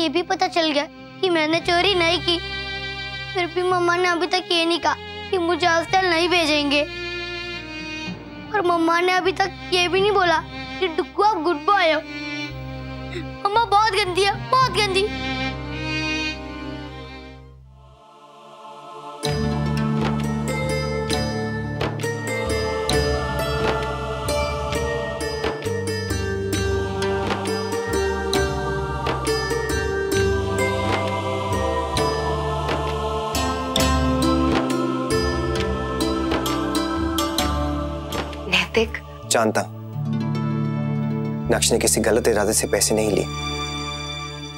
ये भी पता चल गया कि मैंने चोरी नहीं की, फिर भी मम्मा ने अभी तक ये नहीं कहा कि मुझे हॉस्टल नहीं भेजेंगे। और मम्मा ने अभी तक ये भी नहीं बोला कि डुक्कू आप गुड बॉय हो। मम्मा बहुत गंदी है, बहुत गंदी। जानता हूं नक्श ने किसी गलत इरादे से पैसे नहीं लिए,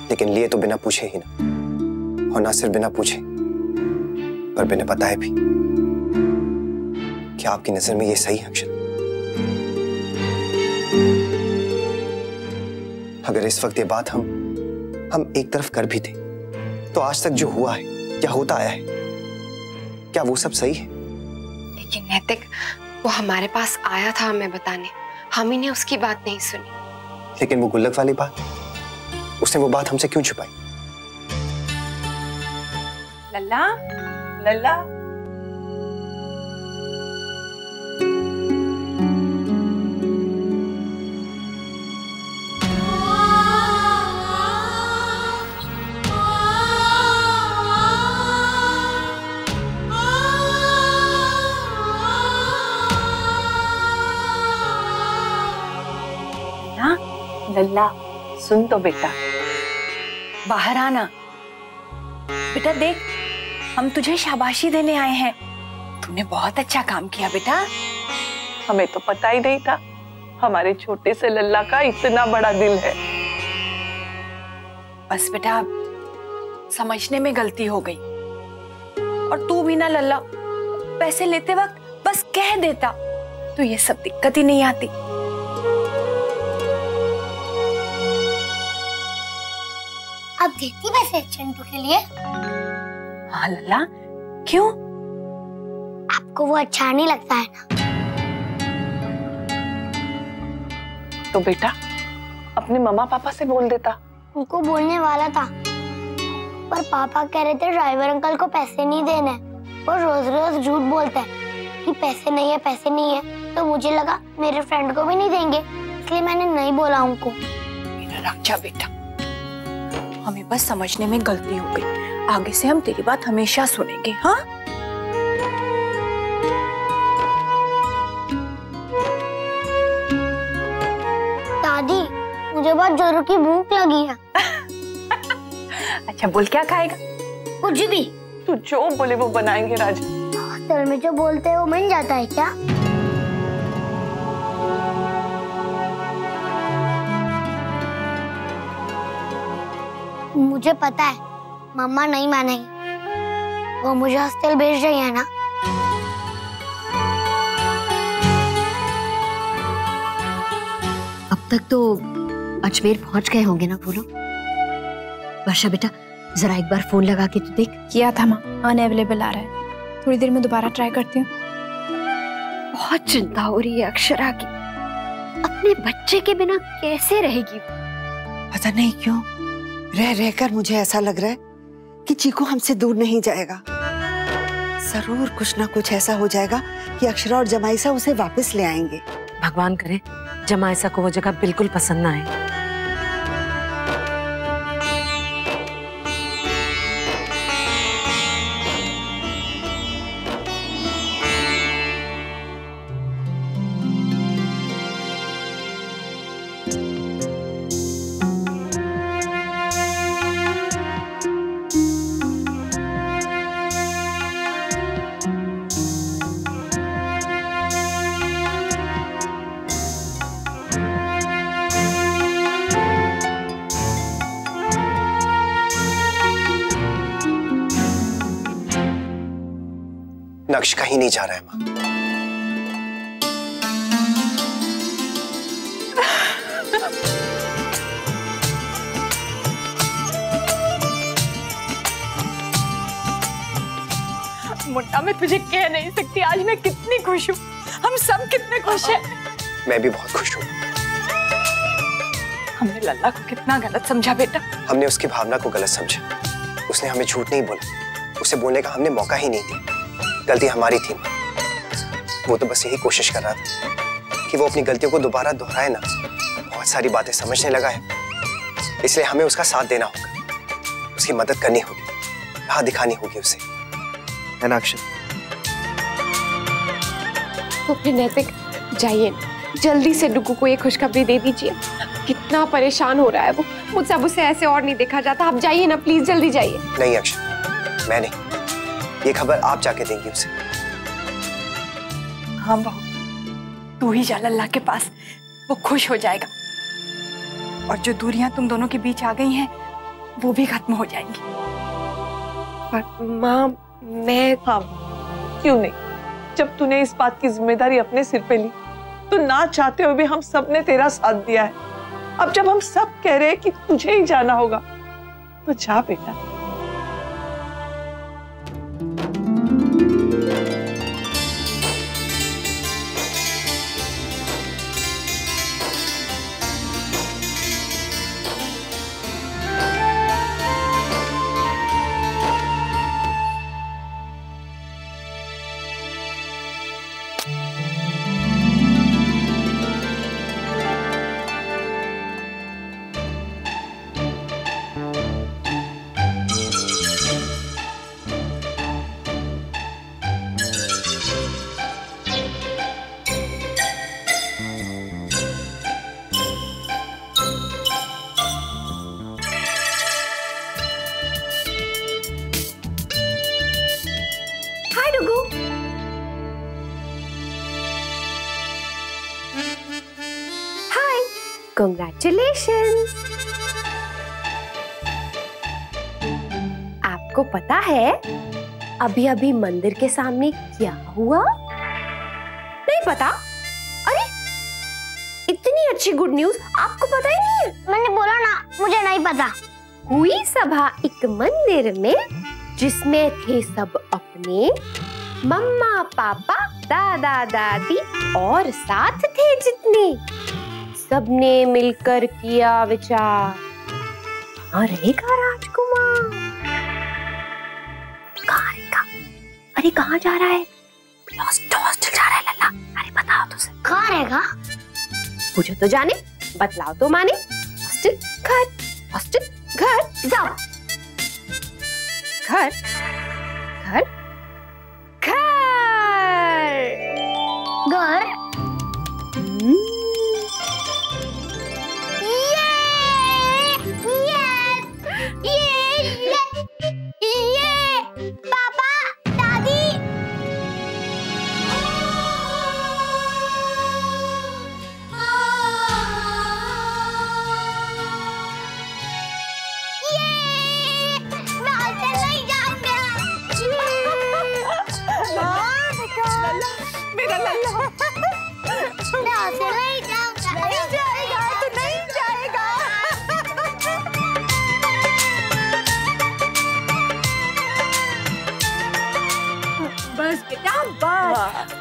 लेकिन लिए तो बिना पूछे ही ना, और ना सिर्फ बिना पूछे पर बिना बताए भी। क्या आपकी नजर में ये सही है अक्षर? अगर इस वक्त ये बात हम एक तरफ कर भी थे तो आज तक जो हुआ है या होता आया है, क्या वो सब सही है? लेकिन नैतिक, वो हमारे पास आया था हमें बताने, हम ही ने उसकी बात नहीं सुनी। लेकिन वो गुल्लक वाली बात, उसने वो बात हमसे क्यों छुपाई? लल्ला, लल्ला। लल्ला, सुन तो बेटा, बाहर आना। बेटा देख, हम तुझे शाबाशी देने आए हैं। तूने बहुत अच्छा काम किया बेटा। हमें तो पता ही नहीं था हमारे छोटे से लल्ला का इतना बड़ा दिल है। बस बेटा, समझने में गलती हो गई। और तू भी ना लल्ला, पैसे लेते वक्त बस कह देता तो ये सब दिक्कत ही नहीं आती। आप देती वैसे चिंटू के लिए? हाँ लल्ला, क्यों? आपको वो अच्छा नहीं लगता है ना? तो बेटा अपने मम्मा पापा से बोल देता। उनको बोलने वाला था, पर पापा कह रहे थे ड्राइवर अंकल को पैसे नहीं देने। वो रोज रोज झूठ बोलते हैं कि पैसे नहीं है, पैसे नहीं है। तो मुझे लगा मेरे फ्रेंड को भी नहीं देंगे, इसलिए मैंने नहीं बोला उनको। मेरा रक्षा बेटा, हमें बस समझने में गलती हो गई। आगे से हम तेरी बात हमेशा सुनेंगे। हाँ? दादी, मुझे बहुत जोरों की भूख लगी है। अच्छा बोल, क्या खाएगा? कुछ भी। तू जो बोले वो बनाएंगे राजा। हॉस्टल में जो बोलते हैं वो मिल जाता है क्या? मुझे पता है मम्मा नहीं मानेगी, वो मुझे हॉस्टल भेज रही है ना। अब तक तो अजमेर पहुंच गए होंगे ना बोलो। वर्षा बेटा, जरा एक बार फोन लगा के तो देख। किया था माँ, अनअवेलेबल आ रहा है, थोड़ी देर में दोबारा ट्राई करती हूँ। बहुत चिंता हो रही है अक्षरा की, अपने बच्चे के बिना कैसे रहेगी? पता नहीं क्यों रह रहकर मुझे ऐसा लग रहा है कि चीकू हमसे दूर नहीं जाएगा। जरूर कुछ ना कुछ ऐसा हो जाएगा कि अक्षरा और जमाइसा उसे वापस ले आएंगे। भगवान करे जमाइसा को वो जगह बिल्कुल पसंद ना आए। नक्श कहीं नहीं जा रहा है माँ। मुन्ना, मैं तुझे कह नहीं सकती आज मैं कितनी खुश हूँ। हम सब कितने खुश हैं। मैं भी बहुत खुश हूँ। हमने लल्ला को कितना गलत समझा बेटा। हमने उसकी भावना को गलत समझा। उसने हमें झूठ नहीं बोला, उसे बोलने का हमने मौका ही नहीं दिया। गलती हमारी थी। वो तो बस यही कोशिश कर रहा था कि वो अपनी गलतियों को दोबारा दोहराए ना। बहुत सारी बातें समझने लगा है, इसलिए हमें उसका साथ देना होगा, उसकी मदद करनी होगी, राह दिखानी होगी उसे, है ना अक्षर? तो फिर नैतिक जाइए, जल्दी से डुगू को ये खुशखबरी दे दीजिए। कितना परेशान हो रहा है वो, मुझसे अब उसे ऐसे और नहीं देखा जाता। आप जाइए ना प्लीज, जल्दी जाइए। नहीं अक्षर, मैं नहीं, ये खबर आप जाके देंगी उसे। हाँ बहू, तू ही जा लल्ला के पास, वो खुश हो जाएगा और जो दूरियां तुम दोनों के बीच आ गई हैं वो भी खत्म हो जाएंगी। पर माँ मैं हाँ, क्यों नहीं? जब तूने इस बात की जिम्मेदारी अपने सिर पे ली तो ना चाहते हुए भी हम सब ने तेरा साथ दिया है। अब जब हम सब कह रहे हैं कि तुझे ही जाना होगा तो जा बेटा। Congratulations! आपको पता है अभी अभी मंदिर के सामने क्या हुआ? नहीं पता? अरे इतनी अच्छी गुड न्यूज आपको पता ही नहीं है? मैंने बोला ना, मुझे नहीं पता। हुई सभा एक मंदिर में जिसमें थे सब अपने मम्मा पापा दादा दादी और साथ थे जितने, सबने मिलकर किया विचार, कहाँ रहेगा राजकुमार? कहाँ रहेगा? अरे कहाँ जा रहा है? हॉस्टल जा रहा है लल्ला। अरे बताओ तो सर, कहाँ रहेगा? पूछो तो जाने, बतलाओ तो माने। हॉस्टल घर, हॉस्टल घर, जाओ। घर घर घर घर?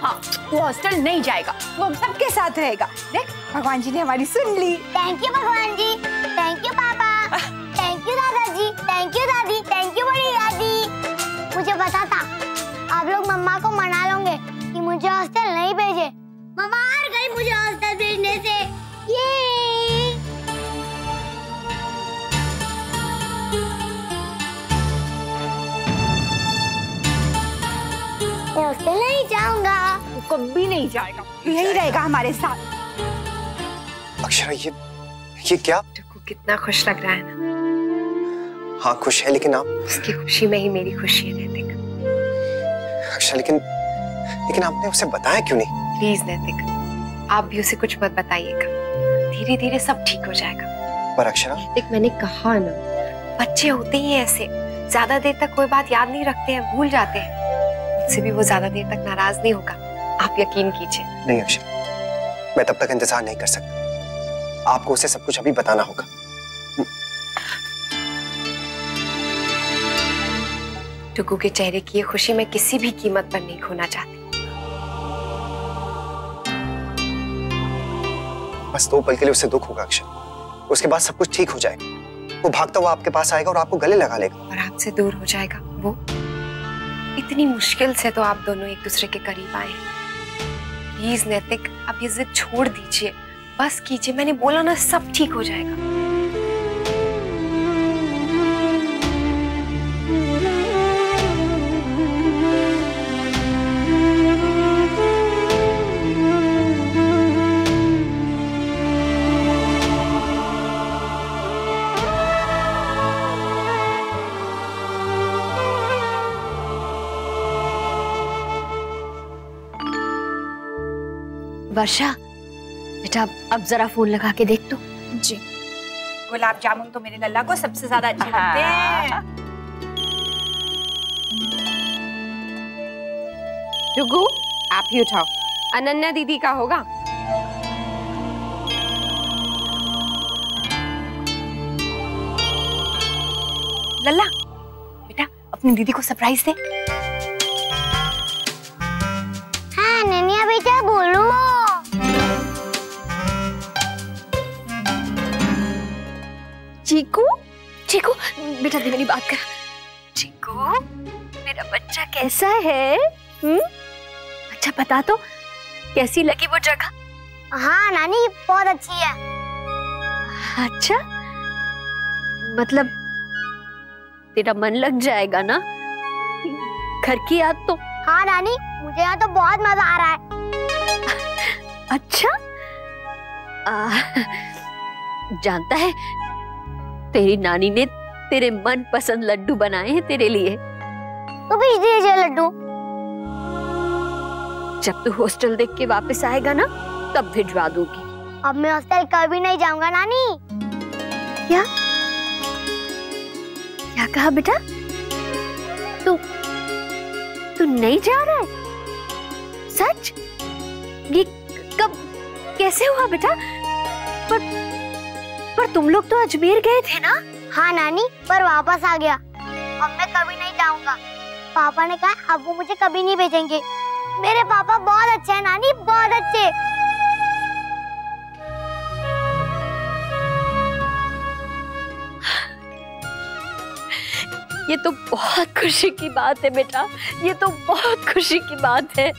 हाँ, वो हॉस्टल नहीं जाएगा, वो हम सबके साथ रहेगा। देख, भगवान जी ने हमारी सुन ली। थैंक यू भगवान जी, थैंक यू पापा, थैंक यू दादाजी, थैंक यू दादी, थैंक यू बड़ी दादी। मुझे पता था आप लोग मम्मा को मना लोगे कि मुझे हॉस्टल नहीं भेजे। मम्मा हार गई मुझे हॉस्टल भेजने से। ये हॉस्टल नहीं जाऊंगा। कभी नहीं जाएगा, यही रहेगा हमारे साथ। अक्षरा, ये क्या? टुकू कितना खुश लग रहा है ना? हाँ खुश है, लेकिन आप? उसकी खुशी में ही मेरी खुशी है नैतिक। अक्षरा, लेकिन आपने उसे बताया क्यों नहीं? प्लीज नैतिक, आप भी उसे कुछ मत बताइएगा। धीरे धीरे सब ठीक हो जाएगा। पर अक्षरा, देख मैंने कहा ना, बच्चे होते ही ऐसे, ज्यादा देर तक कोई बात याद नहीं रखते हैं, भूल जाते हैं। मुझसे भी वो ज्यादा देर तक नाराज नहीं होगा, आप यकीन कीजिए। नहीं अक्षरा, मैं तब तक इंतजार नहीं कर सकता। आपको उसे सब कुछ अभी बताना होगा। टुकू के चेहरे की ये खुशी मैं किसी भी कीमत पर नहीं खोना चाहती। बस 2 पल के लिए उसे दुख होगा अक्षर, उसके बाद सब कुछ ठीक हो जाएगा। वो भागता हुआ आपके पास आएगा और आपको गले लगा लेगा और आपसे दूर हो जाएगा वो। इतनी मुश्किल से तो आप दोनों एक दूसरे के करीब आए हैं। प्लीज नैतिक, अब ये जिद छोड़ दीजिए, बस कीजिए। मैंने बोला ना, सब ठीक हो जाएगा। वर्षा बेटा, अब जरा फोन लगा के देख तो। जी। गुलाब जामुन तो मेरे लल्ला को सबसे ज्यादा अच्छे लगते हैं। जुगू, आप ही उठाओ, अनन्या दीदी का होगा। लल्ला बेटा, अपनी दीदी को सरप्राइज दे। हाँ ननिया बेटा बोलो। चीकू, चीकू बेटा दे मेरी बात कर। चीकू मेरा बच्चा कैसा है? अच्छा बता तो, कैसी लगी वो जगह? हाँ नानी बहुत अच्छी है। अच्छा, मतलब तेरा मन लग जाएगा ना घर की याद तो? हाँ नानी, मुझे यहाँ तो बहुत मजा आ रहा है। अच्छा, जानता है तेरी नानी ने तेरे मन पसंद लड्डू बनाए हैं तेरे लिए। तो भेज दीजिए लड्डू। जब तू हॉस्टल देख के वापस आएगा ना, तब भिजवा दूंगी। अब मैं हॉस्टल कभी नहीं जाऊंगा नानी। क्या क्या कहा बेटा? तू नहीं जा रहा है? सच? ये कब कैसे हुआ बेटा? पर तुम लोग तो अजमेर गए थे ना? हाँ नानी, पर वापस आ गया। अब मैं कभी नहीं जाऊंगा। पापा ने कहा अब वो मुझे कभी नहीं भेजेंगे। मेरे पापा बहुत अच्छे हैं नानी, बहुत अच्छे। ये तो बहुत खुशी की बात है बेटा, ये तो बहुत खुशी की बात है।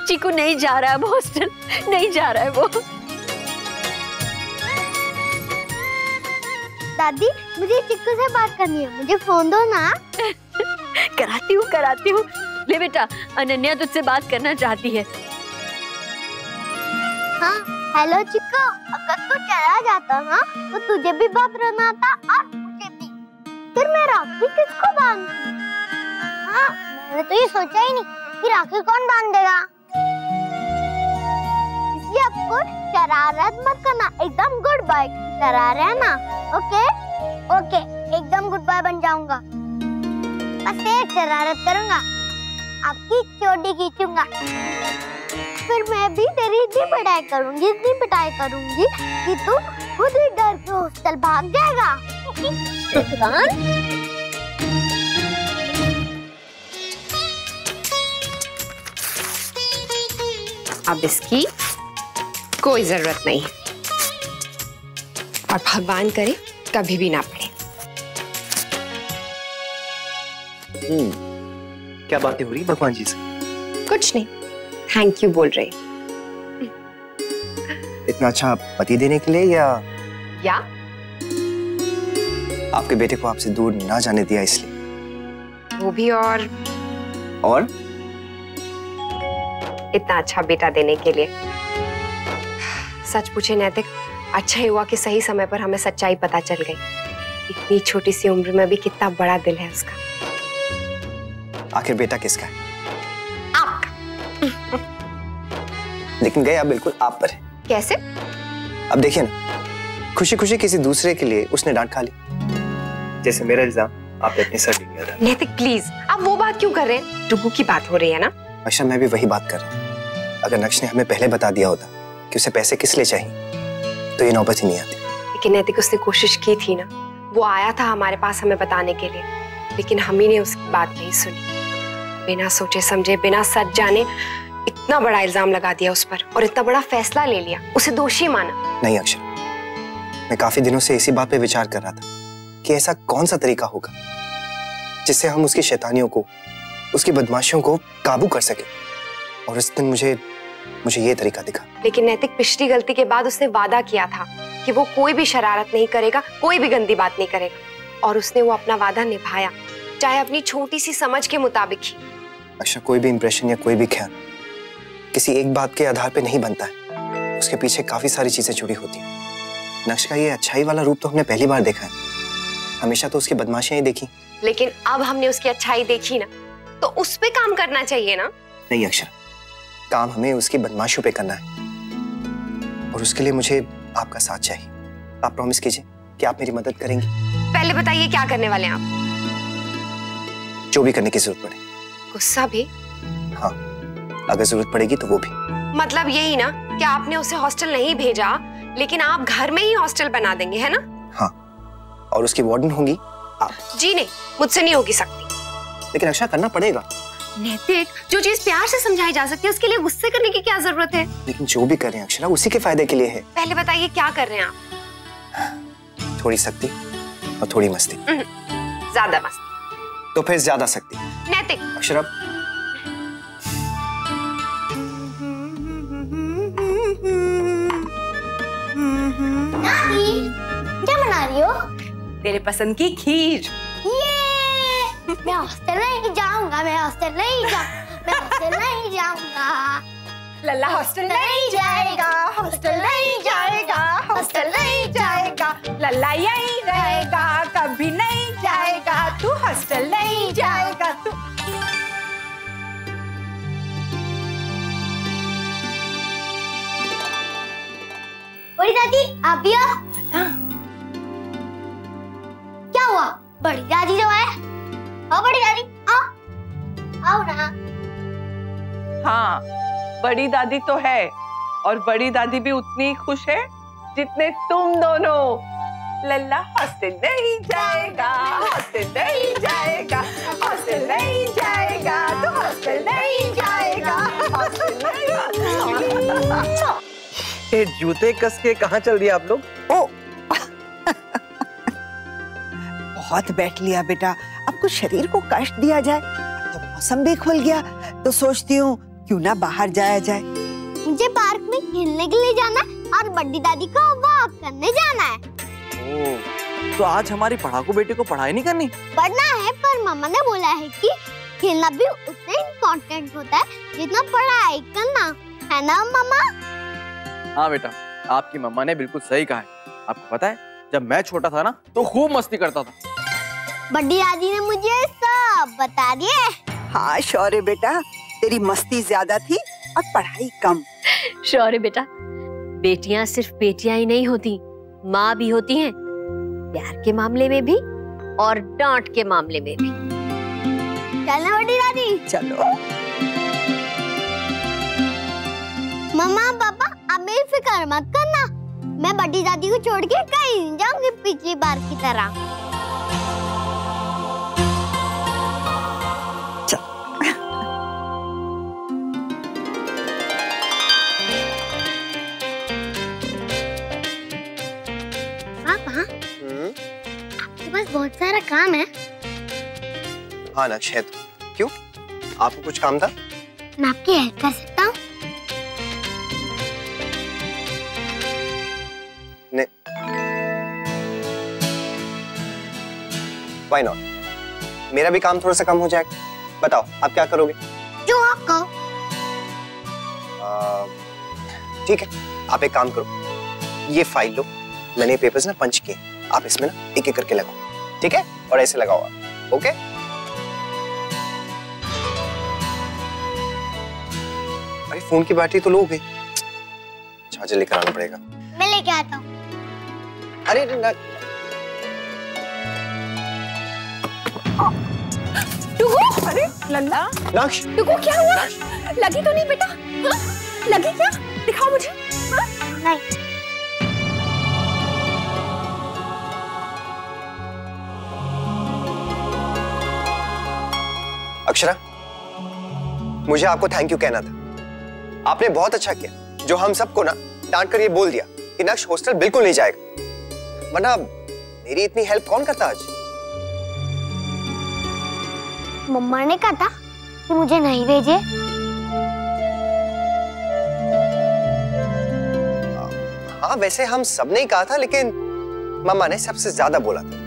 चीकू नहीं जा रहा है हॉस्टल, नहीं जा रहा है वो। दादी, मुझे चिक्कू से बात करनी है, मुझे फोन दो ना। कराती हूँ। ले बेटा, अनन्या तुझसे बात करना चाहती है। हाँ हेलो चिक्कू, अगर तू चला जाता ना तो तुझे भी बात रहना था और मुझे भी। फिर मैं राखी किसको बांधूं? हाँ मैंने तो ये सोचा ही नहीं कि राखी कौन बांध देगा। इसलिए आपको शरारत मत करना, एकदम गुड बाय करा रहे हैं ना। ओके ओके, एकदम गुड बाय बन जाऊंगा। बस एक शरारत करूंगा, आपकी चोटी खींचूंगा। फिर मैं भी तेरी इतनी पिटाई करूंगी कि तू खुद ही डर के हॉस्टल भाग जाएगा। अब इसकी कोई जरूरत नहीं है और भगवान करे कभी भी ना पड़े। क्या बातें हो रही भगवान जी से? कुछ नहीं, थैंक यू बोल रहे। इतना अच्छा पति देने के लिए या आपके बेटे को आपसे दूर ना जाने दिया इसलिए? वो भी और इतना अच्छा बेटा देने के लिए। सच पूछे नैतिक, अच्छा ही हुआ कि सही समय पर हमें सच्चाई पता चल गई। इतनी छोटी सी उम्र में भी कितना बड़ा दिल है उसका। आखिर बेटा किसका है? आपका। लेकिन गया बिल्कुल आप पर है। कैसे? अब देखिए ना, खुशी खुशी किसी दूसरे के लिए उसने डांट खा ली, जैसे मेरा इल्जाम आपने अपने सर ले लिया था। नैतिक प्लीज, आप वो बात क्यों कर रहे हैं? डुगू की बात हो रही है ना। अच्छा, मैं भी वही बात कर रहा हूँ। अगर नक्श ने हमें पहले बता दिया होता कि उसे पैसे किस लिए चाहिए, तो ये नौबत ही नहीं आती। लेकिन नैतिक, उसने कोशिश की थी ना, वो आया था हमारे पास हमें बताने के लिए, लेकिन हम ही ने उसकी बात नहीं सुनी। बिना सोचे समझे, बिना सच जाने इतना बड़ा इल्जाम लगा दिया उस पर और इतना बड़ा फैसला ले लिया, उसे दोषी माना। नहीं अक्षर, मैं काफी दिनों से इसी बात पे विचार कर रहा था कि ऐसा कौन सा तरीका होगा जिससे हम उसकी शैतानियों को, उसकी बदमाशियों को काबू कर सके। और उस दिन मुझे ये तरीका दिखा। लेकिन नैतिक, पिछली गलती के बाद उसने वादा किया था कि वो कोई भी शरारत नहीं करेगा, कोई भी गंदी बात नहीं करेगा, और उसने वो अपना वादा निभाया, चाहे अपनी छोटी सी समझ के मुताबिक ही। अच्छा, कोई भी इंप्रेशन या कोई भी ख्याल किसी एक बात के आधार पे नहीं बनता है, उसके पीछे काफी सारी चीजें जुड़ी होती हैं। नक्श का ये अच्छाई वाला रूप तो हमने पहली बार देखा है, हमेशा तो उसकी बदमाशियां ही देखी। लेकिन अब हमने उसकी अच्छाई देखी ना, तो उस पे काम करना चाहिए ना। नहीं अक्षरा, काम हमें उसकी बदमाशियों पे करना है, और उसके लिए मुझे आपका साथ चाहिए। आप प्रॉमिस कीजिए कि आप मेरी मदद करेंगी। पहले बताइए क्या करने वाले हैं आप? जो भी करने की जरूरत पड़े। गुस्सा भी? हाँ, अगर जरूरत पड़ेगी तो वो भी। मतलब यही ना कि आपने उसे हॉस्टल नहीं भेजा, लेकिन आप घर में ही हॉस्टल बना देंगे, है ना? हाँ, और उसकी वार्डन होंगी आप। जी नहीं, मुझसे नहीं होगी सकती। लेकिन अक्षरा करना पड़ेगा। नैतिक, जो चीज प्यार से समझाई जा सकती है उसके लिए गुस्से करने की क्या जरूरत है? लेकिन जो भी कर रहे हैं अक्षरा उसी के फायदे के लिए है। पहले बताइए क्या कर रहे हैं आप? थोड़ी सख्ती और थोड़ी मस्ती। ज्यादा मस्ती। तो फिर ज्यादा सख्ती। नैतिक। अक्षरा, क्या बना रही हो? तेरे पसंद की खीर। मैं हॉस्टल नहीं जाऊंगा, मैं हॉस्टल नहीं जाऊंगा। लल्ला हॉस्टल नहीं जाएगा, हॉस्टल नहीं जाएगा, हॉस्टल नहीं जाएगा। लल्ला यही रहेगा, कभी नहीं जाएगा। तू हॉस्टल नहीं जाएगा। तू बड़ी दादी आप भी आओ। क्या हुआ? बड़ी दादी जो है। आओ बड़ी दादी, आओ आओ ना। हाँ, बड़ी दादी तो है, और बड़ी दादी भी उतनी खुश है जितने तुम दोनों। लल्ला हॉस्टल नहीं जाएगा, हॉस्टल नहीं जाएगा, हॉस्टल नहीं जाएगा, तो हॉस्टल नहीं जाएगा, हॉस्टल नहीं जाएगा। ये जूते कस के कहाँ चल दिया आप लोग? ओ बहुत बैठ लिया बेटा, अब कुछ शरीर को कष्ट दिया जाए। तो मौसम भी खुल गया, तो सोचती हूँ क्यों ना बाहर जाया जाए। मुझे पार्क में खेलने के लिए जाना है और बड़ी दादी को वॉक करने जाना है। ओह, तो आज हमारी पढ़ाकू बेटी को पढ़ाई नहीं करनी? पढ़ना है, पर मामा ने बोला है कि खेलना भी उतना इम्पोर्टेंट होता है जितना पढ़ाई करना, है ना मामा? हाँ बेटा, आपकी मम्मा ने बिल्कुल सही कहा है। आपको पता है, जब मैं छोटा था ना तो खूब मस्ती करता था। बड़ी दादी ने मुझे सब बता दिए। हाँ शौर्य बेटा, तेरी मस्ती ज्यादा थी और पढ़ाई कम। शौर्य बेटा, बेटियां सिर्फ बेटियां ही नहीं होती, माँ भी होती हैं, प्यार के मामले में भी और डांट के मामले में भी। चलना बड़ी दादी। चलो। मम्मा पापा, अब मेरी फिक्र मत करना, मैं बड़ी दादी को छोड़ के कहीं नहीं जाऊंगी पिछली बार की तरह। पापा, आपके पास बहुत सारा काम है। हाँ नक्श है तो। क्यों, आपको कुछ काम था? मैं आपकी हेल्प कर सकता हूँ? Why not? मेरा भी काम थोड़ा सा कम हो जाएगा। बताओ आप क्या करोगे? जो आप कहो। ठीक है, आप एक काम करो, ये फाइल लो, मैंने पेपर्स ना पंच किए, आप इसमें ना एक एक करके लगाओ, ठीक है? और ऐसे लगाओ आप, ओके? अरे फोन की बैटरी तो लो गई, चार्जर लेकर आना पड़ेगा। मैं लेके आता हूँ। अरे टुकू, अरे लल्ला, नक्श, टुकू क्या हुआ? लगी तो नहीं बेटा? हाँ? लगी क्या? दिखाओ मुझे। हाँ? नहीं। अक्षरा, मुझे आपको थैंक यू कहना था। आपने बहुत अच्छा किया जो हम सबको ना डांट कर ये बोल दिया कि नक्श हॉस्टल बिल्कुल नहीं जाएगा। वरना मेरी इतनी हेल्प कौन करता आज? मम्मा ने कहा था कि मुझे नहीं भेजे। हाँ वैसे हम सबने ही कहा था, लेकिन मम्मा ने सबसे ज्यादा बोला था।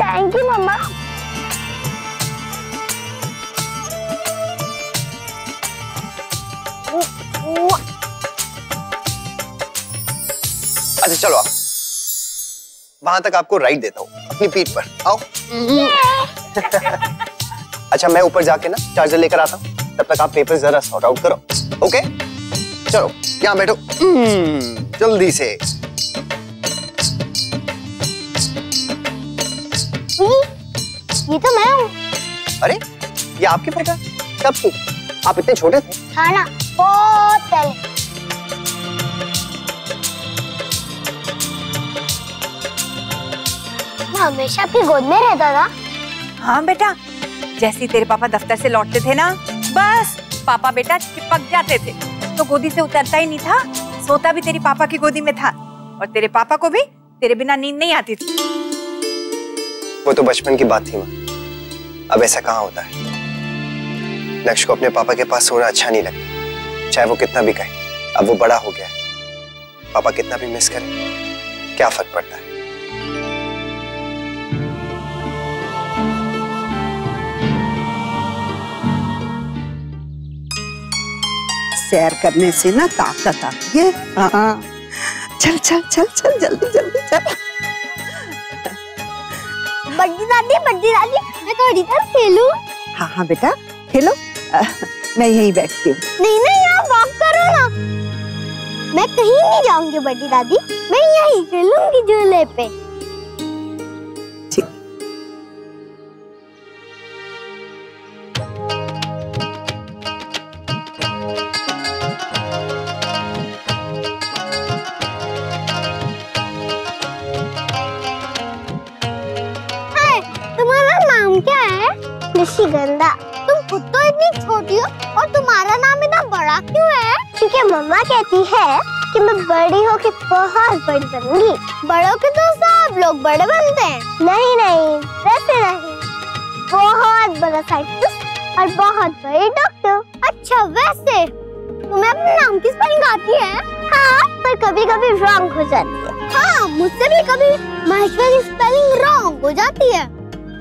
थैंक यू मम्मा। अच्छा चलो आप, वहां तक आपको राइड देता हूँ अपनी पीठ पर, आओ। अच्छा मैं ऊपर जाके ना चार्जर लेकर आता हूँ, तब तक आप पेपर जरा सॉर्ट आउट करो। ओके चलो यहाँ बैठो जल्दी से। ये तो मैं हूँ। अरे ये आपकी फोटो है? कब की? आप इतने छोटे थे? हाँ ना, बहुत पहले। मैं हमेशा आपकी गोद में रहता था। हाँ बेटा, जैसे ही तेरे पापा दफ्तर से लौटते थे ना, बस पापा बेटा चिपक जाते थे, तो गोदी से उतरता ही नहीं था, सोता भी तेरी पापा की गोदी में था, और तेरे पापा को भी तेरे बिना नींद नहीं आती थी। वो तो बचपन की बात थी माँ, अब ऐसा कहाँ होता है। लक्ष्य को अपने पापा के पास सोना अच्छा नहीं लगता, चाहे वो कितना भी कहे। अब वो बड़ा हो गया है, पापा कितना भी मिस करे, क्या फर्क पड़ता है। सैर करने से ना ताकत आती है। हाँ चल चल चल चल जल्दी जल्दी चल। बड्डी दादी मैं थोड़ी देर खेलूं? हाँ हाँ बेटा खेलो, मैं यहीं बैठती हूँ। नहीं नहीं आप वॉक करो ना। मैं कहीं नहीं जाऊंगी बड्डी दादी, मैं यहीं खेलूंगी झूले पे। ठीक। तुम्हारा नाम क्या है? निशिगंधा। तुम खुद तो इतनी छोटी हो और तुम्हारा नाम इतना बड़ा क्यों है? क्योंकि मम्मा कहती है कि मैं बड़ी होके बहुत बड़ी बनूंगी। बड़ों के तो सब लोग बड़े बनते हैं। नहीं नहीं वैसे नहीं, बहुत बड़ा साइंटिस्ट और बहुत बड़े डॉक्टर। अच्छा वैसे तुम्हें अपने नाम की स्पेलिंग आती है? हाँ पर कभी कभी रॉन्ग हो जाती है। हाँ मुझसे भी कभी महेश्वरी स्पेलिंग रॉन्ग हो जाती है।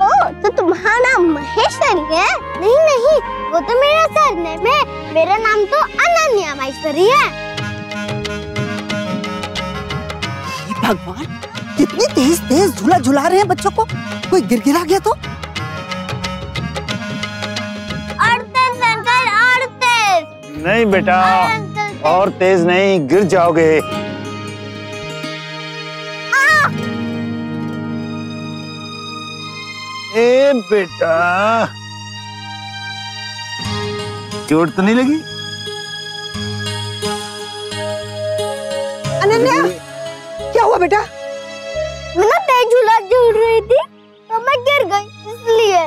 ओह तो तुम्हारा नाम महेश्वरी है? नहीं नहीं वो तो मेरा सरनेम है, मेरा नाम तो अनन्या महेश्वरी है। भगवान कितनी तेज तेज झूला झुला रहे हैं बच्चों को, कोई गिर गिरा गया तो? और तेज। नहीं बेटा और तेज नहीं, गिर जाओगे। ए बेटा चोट तो नहीं लगी? अनन्या क्या हुआ बेटा? मैं ना तेज झूला झूल रही थी तो मैं गिर गई इसलिए।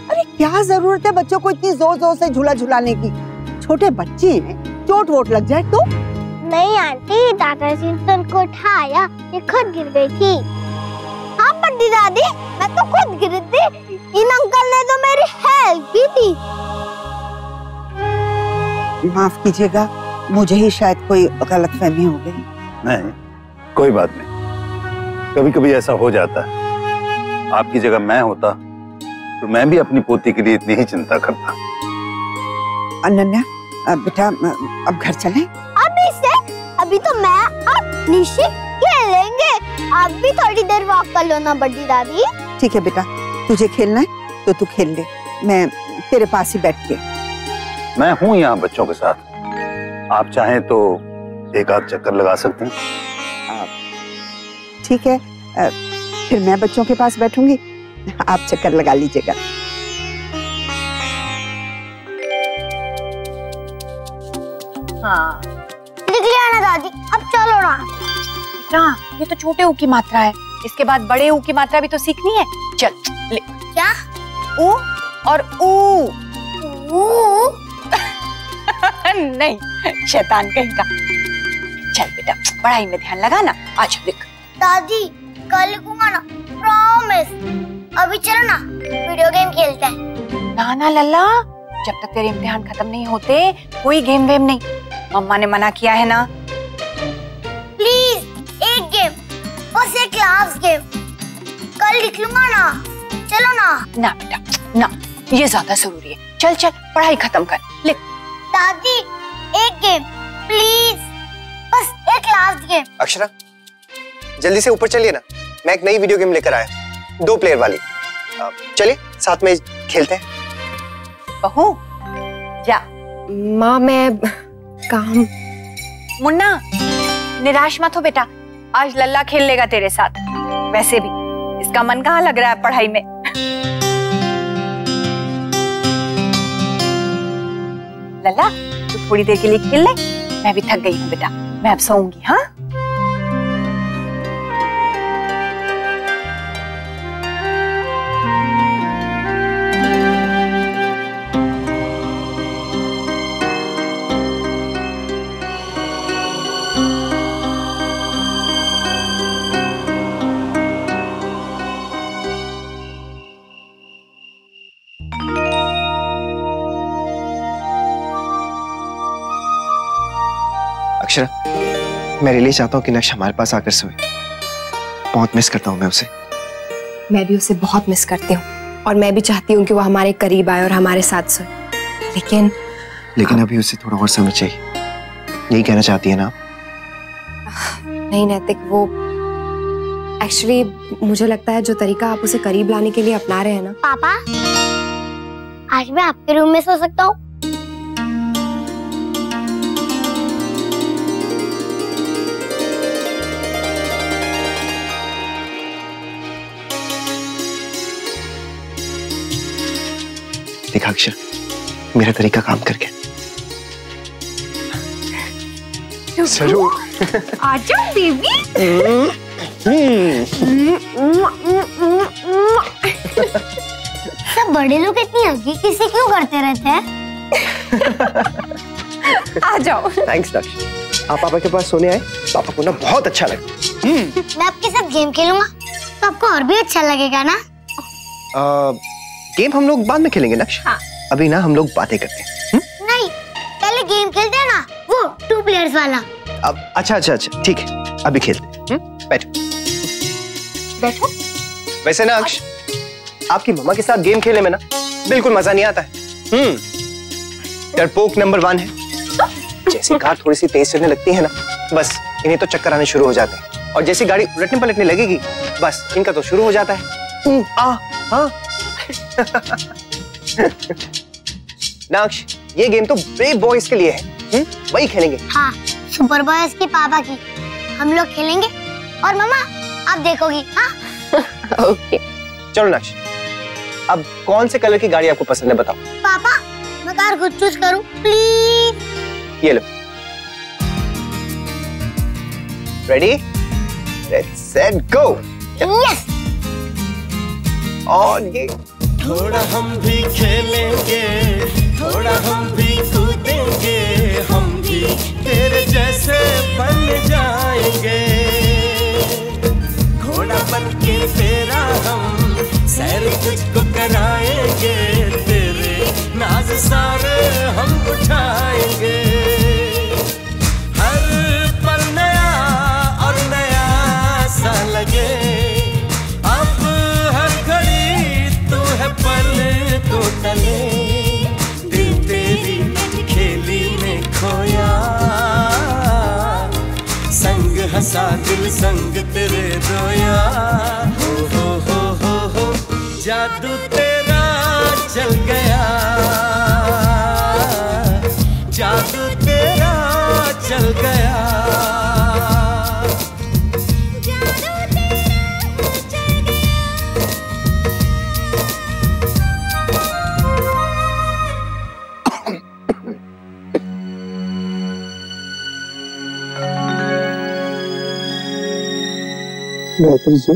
अरे क्या जरूरत है बच्चों को इतनी जोर जोर से झूला झुलाने की? छोटे बच्चे हैं, चोट वोट लग जाए तो? नहीं आंटी, दादाजी ने उनको उठाया, ये खुद गिर गई थी। हाँ बड्डी दादी मैं तो खुद गिरी थी, इन अंकल ने तो मेरी हेल्प की थी। माफ कीजिएगा, मुझे ही शायद कोई गलतफहमी हो गई। नहीं कोई बात नहीं, कभी कभी ऐसा हो जाता है। आपकी जगह मैं होता तो मैं भी अपनी पोती के लिए इतनी ही चिंता करता। अनन्या बेटा अब घर चलें? अभी से? अभी तो मैं और निशी खेलेंगे, आप भी थोड़ी देर वॉक कर लो ना बड्डी दादी। ठीक है बेटा, तुझे खेलना है तो तू खेल ले, मैं तेरे पास ही बैठ के। मैं हूँ यहाँ बच्चों के साथ, आप चाहें तो एक आध चक्कर लगा सकते हैं। ठीक है, फिर मैं बच्चों के पास बैठूंगी, आप चक्कर लगा लीजिएगा। हाँ निकलिए ना दादी, अब चलो ना। बेटा ये तो छोटे ऊ की मात्रा है, इसके बाद बड़े ऊ की मात्रा भी तो सीखनी है। चल ले। क्या? ऊ और ऊ। ऊ? नहीं, शैतान कहीं का। चल बेटा पढ़ाई में ध्यान लगा ना। आज लिख। दादी कल लिखूंगा ना, प्रॉमिस। अभी चलो ना वीडियो गेम खेलते हैं। ना ना लल्ला, जब तक तेरे इम्तिहान खत्म नहीं होते कोई गेम वेम नहीं। मम्मा ने मना किया है ना। प्लीज एक गेम, बस एक लास्ट गेम। कल लिख लूंगा ना, चलो ना। ना बेटा ना, ये ज्यादा जरूरी है। चल चल पढ़ाई खत्म कर, लिख। दादी एक गेम प्लीज, बस एक लास्ट गेम। अक्षरा जल्दी से ऊपर चलिए ना, मैं एक नई वीडियो गेम लेकर आया, 2 प्लेयर वाली। चलिए साथ में खेलते हैं। बहू जा। माँ मैं काम। मुन्ना निराश मत हो बेटा, आज लल्ला खेल लेगा तेरे साथ। वैसे भी इसका मन कहाँ लग रहा है पढ़ाई में। लल्ला तू थोड़ी देर के लिए खेल ले, मैं भी थक गई हूँ बेटा, मैं अब सोऊंगी। हाँ अक्षरा मैं रियली चाहता हूँ कि नक्श हमारे पास आकर सोए। बहुत मिस करता हूँ मैं उसे। मैं भी उसे बहुत मिस करती हूँ और मैं भी चाहती हूँ कि वो हमारे करीब आए और हमारे साथ सोए, लेकिन अभी उसे थोड़ा और समय चाहिए। यही कहना चाहती है ना? नहीं नैतिक, वो एक्चुअली मुझे लगता है जो तरीका आप उसे करीब लाने के लिए अपना रहे हैं ना। पापा आज मैं आपके रूम में सो सकता हूँ? देखा अक्षर, मेरा तरीका काम करके। जरूर। आजा बेबी। सब बड़े लोग इतनी हगी किसी क्यों करते रहते हैं? आ जाओ। थैंक्स नक्श, आप पापा के पास सोने आए, पापा को ना बहुत अच्छा लगा। मैं आपके साथ गेम खेलूंगा तो आपको और भी अच्छा लगेगा ना? गेम हम लोग बाद में खेलेंगे नक्श। हाँ। अभी ना हम लोग बातें करते हैं। नहीं, पहले गेम खेलते हैं ना, वो 2 प्लेयर्स वाला। अब अच्छा ठीक है, अभी खेलते हैं। बैठो बैठो। वैसे ना अक्ष, आपकी मम्मा के साथ गेम खेलने में ना बिल्कुल मजा नहीं आता है। डरपोक नंबर 1 है। जैसे कार थोड़ी सी तेज चलने लगती है ना, बस इन्हें तो चक्कर आने शुरू हो जाते हैं, और जैसी गाड़ी उलटने पलटने लगेगी बस इनका तो शुरू हो जाता है। हाँ। नाक्ष, ये गेम तो ब्रेव बॉयज के लिए है, वही खेलेंगे। हाँ, सुपर बॉयज की पापा की हम लोग खेलेंगे और मम्मा आप देखोगी। हाँ ओके चलो नाक्ष, अब कौन से कलर की गाड़ी आपको पसंद है बताओ। पापा मैं कार खुद चूज करूं प्लीज। ये लो। Ready, let's set go. Yes. और ये थोड़ा हम भी खेलेंगे, थोड़ा हम भी कूदेंगे, हम भी तेरे जैसे बन जाएंगे। घोड़ा बन के तेरा हम सैर तुझको कराएंगे, तेरे नाज सारे हम उठाएंगे। हर पल नया और नया सा लगे, अब हर घड़ी तू है पल तो टले, दिल तेरी खेली में खोया, संग हंसा दिल संग तेरे रोया। हो जादू तेरा चल गया, जादू तेरा चल गया। गायत्री जी,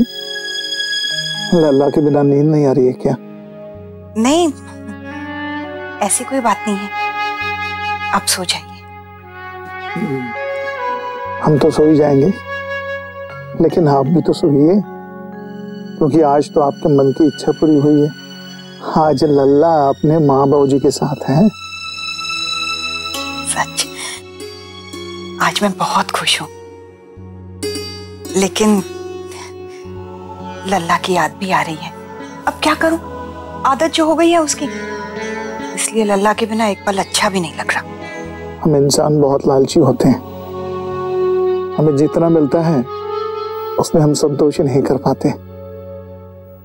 लल्ला के बिना नींद नहीं आ रही है क्या? नहीं, ऐसी कोई बात नहीं है, आप सो जाइए। हम तो सो ही जाएंगे, लेकिन आप भी तो सोइए, क्योंकि आज तो आपके मन की इच्छा पूरी हुई है। आज लल्ला अपने माँ बाबूजी के साथ है। सच, आज मैं बहुत खुश हूँ, लेकिन लल्ला की याद भी आ रही है। अब क्या करूं, आदत जो हो गई है उसकी, इसलिए लल्ला के बिना एक पल अच्छा भी नहीं लग रहा। हम इंसान बहुत लालची होते हैं, हमें जितना मिलता है उसमें हम संतोष नहीं कर पाते।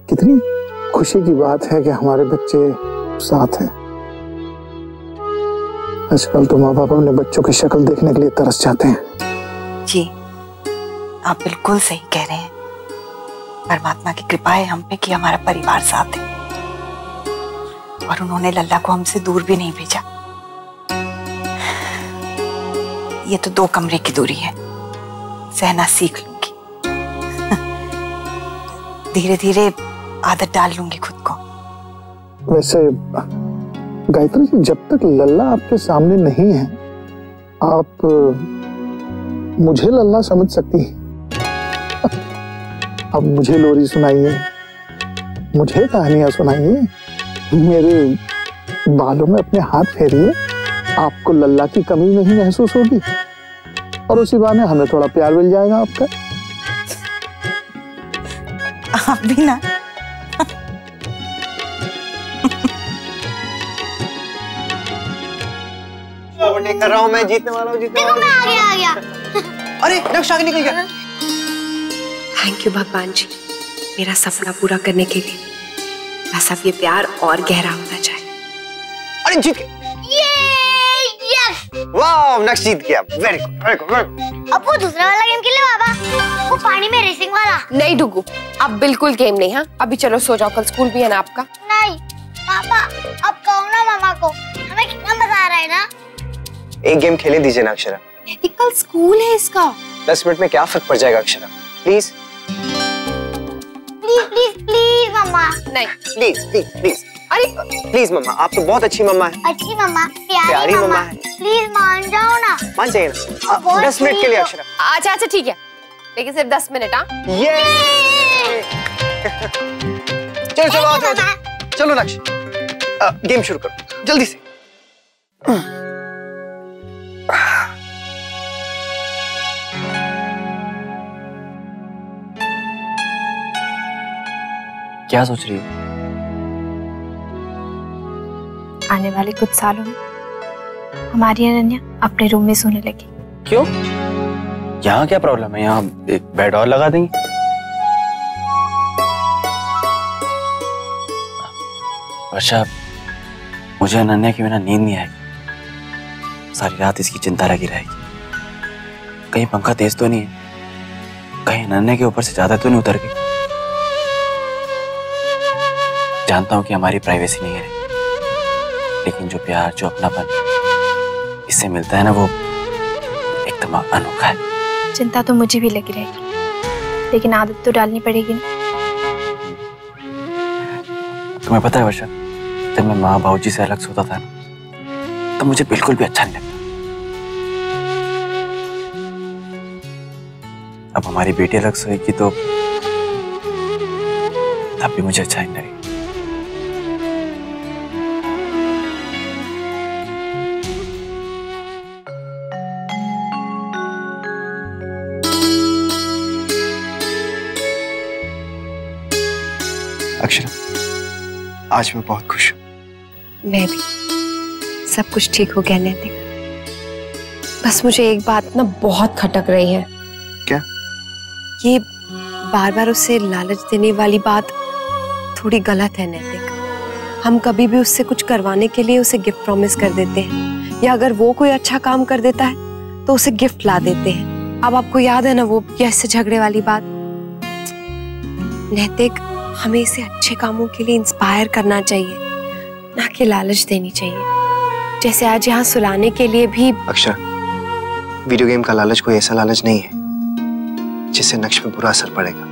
कितनी खुशी की बात है कि हमारे बच्चे साथ हैं। आजकल तो माँ बाप अपने बच्चों की शक्ल देखने के लिए तरस जाते हैं। जी, आप बिल्कुल सही कह रहे हैं। परमात्मा की कृपा है हम पे कि हमारा परिवार साथ है, और उन्होंने लल्ला को हमसे दूर भी नहीं भेजा। ये तो 2 कमरे की दूरी है, सहना सीख लूंगी। धीरे धीरे आदत डाल लूंगी खुद को। वैसे गायत्री जी, जब तक लल्ला आपके सामने नहीं है, आप मुझे लल्ला समझ सकती हैं। अब मुझे लोरी सुनाइए, मुझे कहानियां सुनाइए, मेरे बालों में अपने हाथ फेरिए, आपको लल्ला की कमी नहीं महसूस होगी, और उसी बहाने हमें थोड़ा प्यार मिल जाएगा आपका। आप भी ना। कर रहा हूँ मैं, जीतने वाला हूँ, जीतने वाला हूँ। आ गया। अरे नक्श आगे निकल गया। थैंक यू भगवान जी, मेरा सपना पूरा करने के लिए। बस अब ये प्यार और गहरा होना चाहिए। अरे जीत गया। वाह, नक्श जीत गया। Very good, very good, very good. अब वो दूसरा वाला गेम खेले बाबा, वो पानी में रेसिंग वाला। नहीं डुगू, अब बिल्कुल गेम नहीं। हाँ, अभी चलो सो जाओ, कल स्कूल भी है ना आपका। नहीं पापा, अब कहो ना मामा को, हमें कितना मजा आ रहा है ना। एक गेम खेले दीजिए ना अक्षरा। कल स्कूल है इसका। 10 मिनट में क्या फर्क पड़ जाएगा Akshara, please please please please mamma. नहीं, प्लीज प्लीज प्लीज, अरे प्लीज मम्मा, आप तो बहुत अच्छी मम्मा है। अच्छी मम्मा, प्यारी मम्मा है। प्लीज मान जाओ ना। मान जाइए ना, 10 मिनट के लिए अक्षरा। अच्छा अच्छा ठीक है, लेकिन सिर्फ 10 मिनट। हाँ, ये चलो चलो आओ, चलो नक्श, गेम शुरू करो जल्दी से। क्या सोच रही हो? आने वाले कुछ सालों में हमारी अनन्या अपने रूम में सोने लगी। क्यों? यहाँ क्या प्रॉब्लम है? यहाँ एक बेड और लगा देंगे। वर्षा, मुझे अनन्या के बिना नींद नहीं आएगी। सारी रात इसकी चिंता लगी रहेगी। कहीं पंखा तेज तो नहीं है, कहीं अनन्या के ऊपर से ज्यादा तो नहीं उतर गई। जानता हूँ कि हमारी प्राइवेसी नहीं है, लेकिन जो प्यार, जो अपनापन इससे मिलता है ना, वो एकदम अनोखा है। चिंता तो मुझे भी लगी रहेगी, लेकिन आदत तो डालनी पड़ेगी ना। तुम्हें पता है वर्षा, जब मैं माँ बाबूजी से अलग सोता था ना, तो मुझे बिल्कुल भी अच्छा नहीं लगता। अब हमारी बेटी अलग सोएगी तो तब भी मुझे अच्छा नहीं लगेगा। अक्षरा, आज मैं बहुत खुश हूँ। मैं भी। सब कुछ ठीक हो गया नैतिक। बस मुझे एक बात ना बहुत खटक रही है। क्या? ये बार बार उसे लालच देने वाली बात थोड़ी गलत है नैतिक। हम कभी भी उससे कुछ करवाने के लिए उसे गिफ्ट प्रॉमिस कर देते हैं, या अगर वो कोई अच्छा काम कर देता है तो उसे गिफ्ट ला देते हैं। अब आपको याद है ना वो यश से झगड़े वाली बात। नैतिक, हमें इसे अच्छे कामों के लिए इंस्पायर करना चाहिए, ना कि लालच देनी चाहिए। जैसे आज यहाँ सुलाने के लिए भी। अक्षरा, वीडियो गेम का लालच कोई ऐसा लालच नहीं है जिससे नक्श पे बुरा असर पड़ेगा।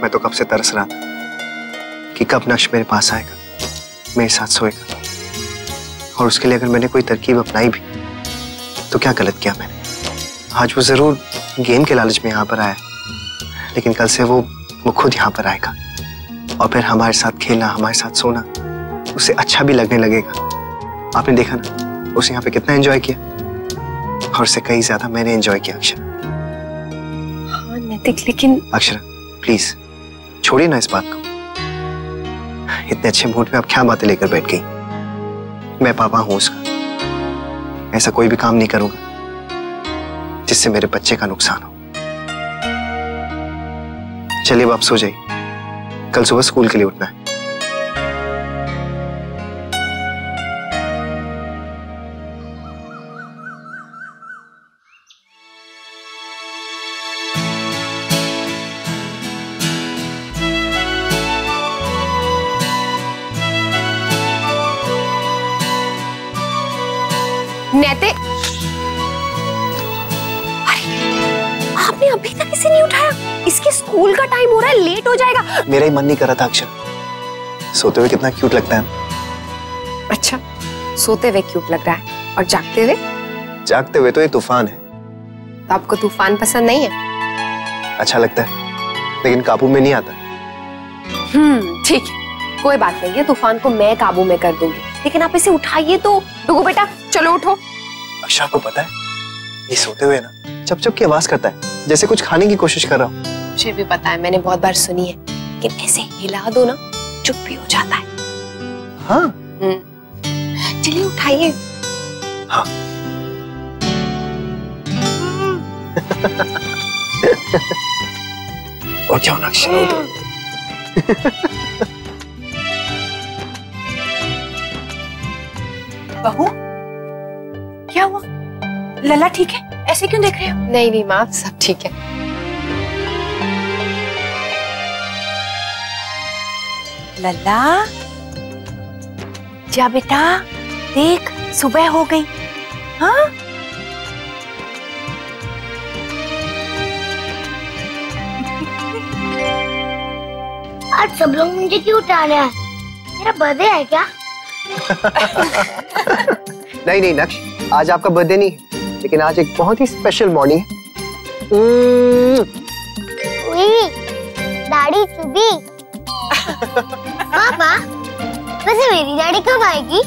मैं तो कब से तरस रहा था कि कब नक्श मेरे पास आएगा, मेरे साथ सोएगा। और उसके लिए अगर मैंने कोई तरकीब अपनाई भी तो क्या गलत किया मैंने। आज वो जरूर गेम के लालच में यहाँ पर आया, लेकिन कल से वो खुद यहाँ पर आएगा और फिर हमारे साथ खेलना, हमारे साथ सोना उसे अच्छा भी लगने लगेगा। आपने देखा ना उसे यहाँ पे कितना एंजॉय किया, और उससे कहीं ज्यादा मैंने एंजॉय किया। अक्षरा। हाँ नैतिक, लेकिन अक्षरा प्लीज छोड़िए ना इस बात को। इतने अच्छे मूड में आप क्या बातें लेकर बैठ गई। मैं पापा हूं उसका, ऐसा कोई भी काम नहीं करूंगा जिससे मेरे बच्चे का नुकसान हो। चलिए अब आप सो जाइए, कल सुबह स्कूल के लिए उठना है। नैतिक, आपने अभी तक इसे नहीं उठाया? इसके स्कूल का टाइम हो रहा है, लेट हो जाएगा। मेरा ही मन नहीं कर रहा था अक्षर, सोते हुए कितना क्यूट लगता है। अच्छा, सोते हुए क्यूट लग रहा है, और जागते हुए? जागते हुए तो ये तूफान है। तो आपको तूफान पसंद नहीं है? अच्छा लगता है, लेकिन काबू में नहीं आता। ठीक है, कोई बात नहीं है, तूफान को मैं काबू में कर दूंगी, लेकिन आप इसे उठाइए तो। डुगू बेटा चलो उठो। अक्षर को पता है ये सोते हुए ना चप चप की आवाज करता है, जैसे कुछ खाने की कोशिश कर रहा हूँ। मुझे भी पता है, मैंने बहुत बार सुनी है, लेकिन ऐसे हिला दो ना चुप भी हो जाता है। हाँ चलिए उठाइए। हाँ और क्या होना अक्षर हो तो। बहू क्या हुआ? लला ठीक है? ऐसे क्यों देख रहे हो? नहीं नहीं माँ, सब ठीक है। लला जा बेटा, देख सुबह हो गई। हाँ आज सब लोग मुझे क्यों उठा रहे हैं? मेरा बर्थडे है क्या? नहीं नहीं नक्श, आज आपका बर्थडे नहीं है, लेकिन आज एक बहुत ही स्पेशल मॉर्निंग है। दाढ़ी चुभी। पापा, वैसे मेरी दाढ़ी कब आएगी?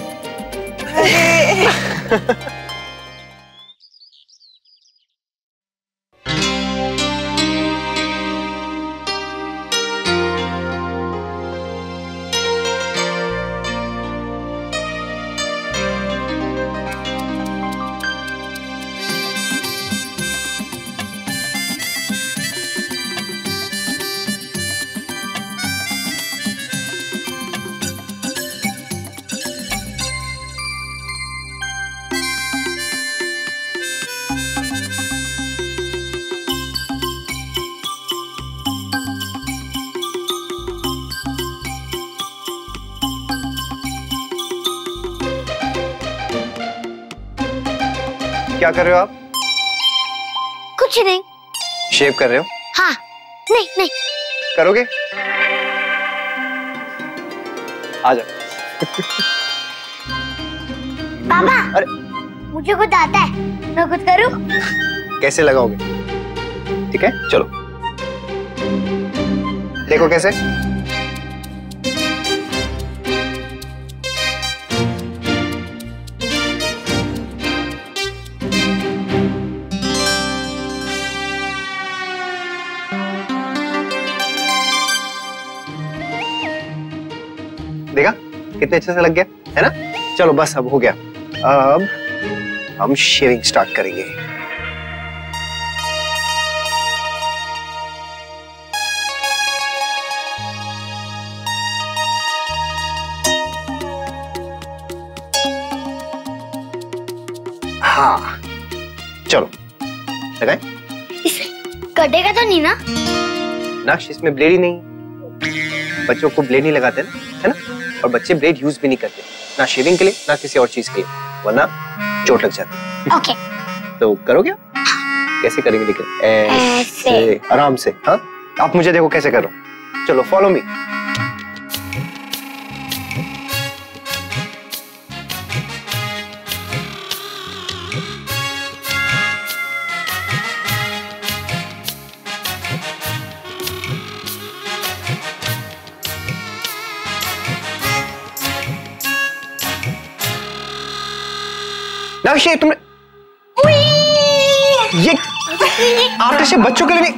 क्या कर रहे हो आप? कुछ नहीं। शेव कर रहे हो? हाँ। नहीं नहीं। करोगे? आ जाओ। पापा, अरे मुझे खुद आता है, मैं खुद करूं? कैसे लगाओगे? ठीक है चलो, देखो कैसे। देखा कितने अच्छे से लग गया है ना। चलो बस अब हो गया, अब हम शेविंग स्टार्ट करेंगे। हाँ चलो लगाए। कटेगा तो नहीं ना? नक्श इसमें ब्लेड ही नहीं, बच्चों को ब्लेड नहीं लगाते ना, है ना। और बच्चे ब्लेड यूज भी नहीं करते, ना शेविंग के लिए ना किसी और चीज के लिए, वरना चोट लग जाती है। ओके। तो करोगे? कैसे करेंगे लेकिन? ऐसे आराम से। हाँ आप मुझे देखो कैसे कर रहा हूँ। चलो फॉलो मी। नाक्षी तुमने ये आतिश बच्चों के लिए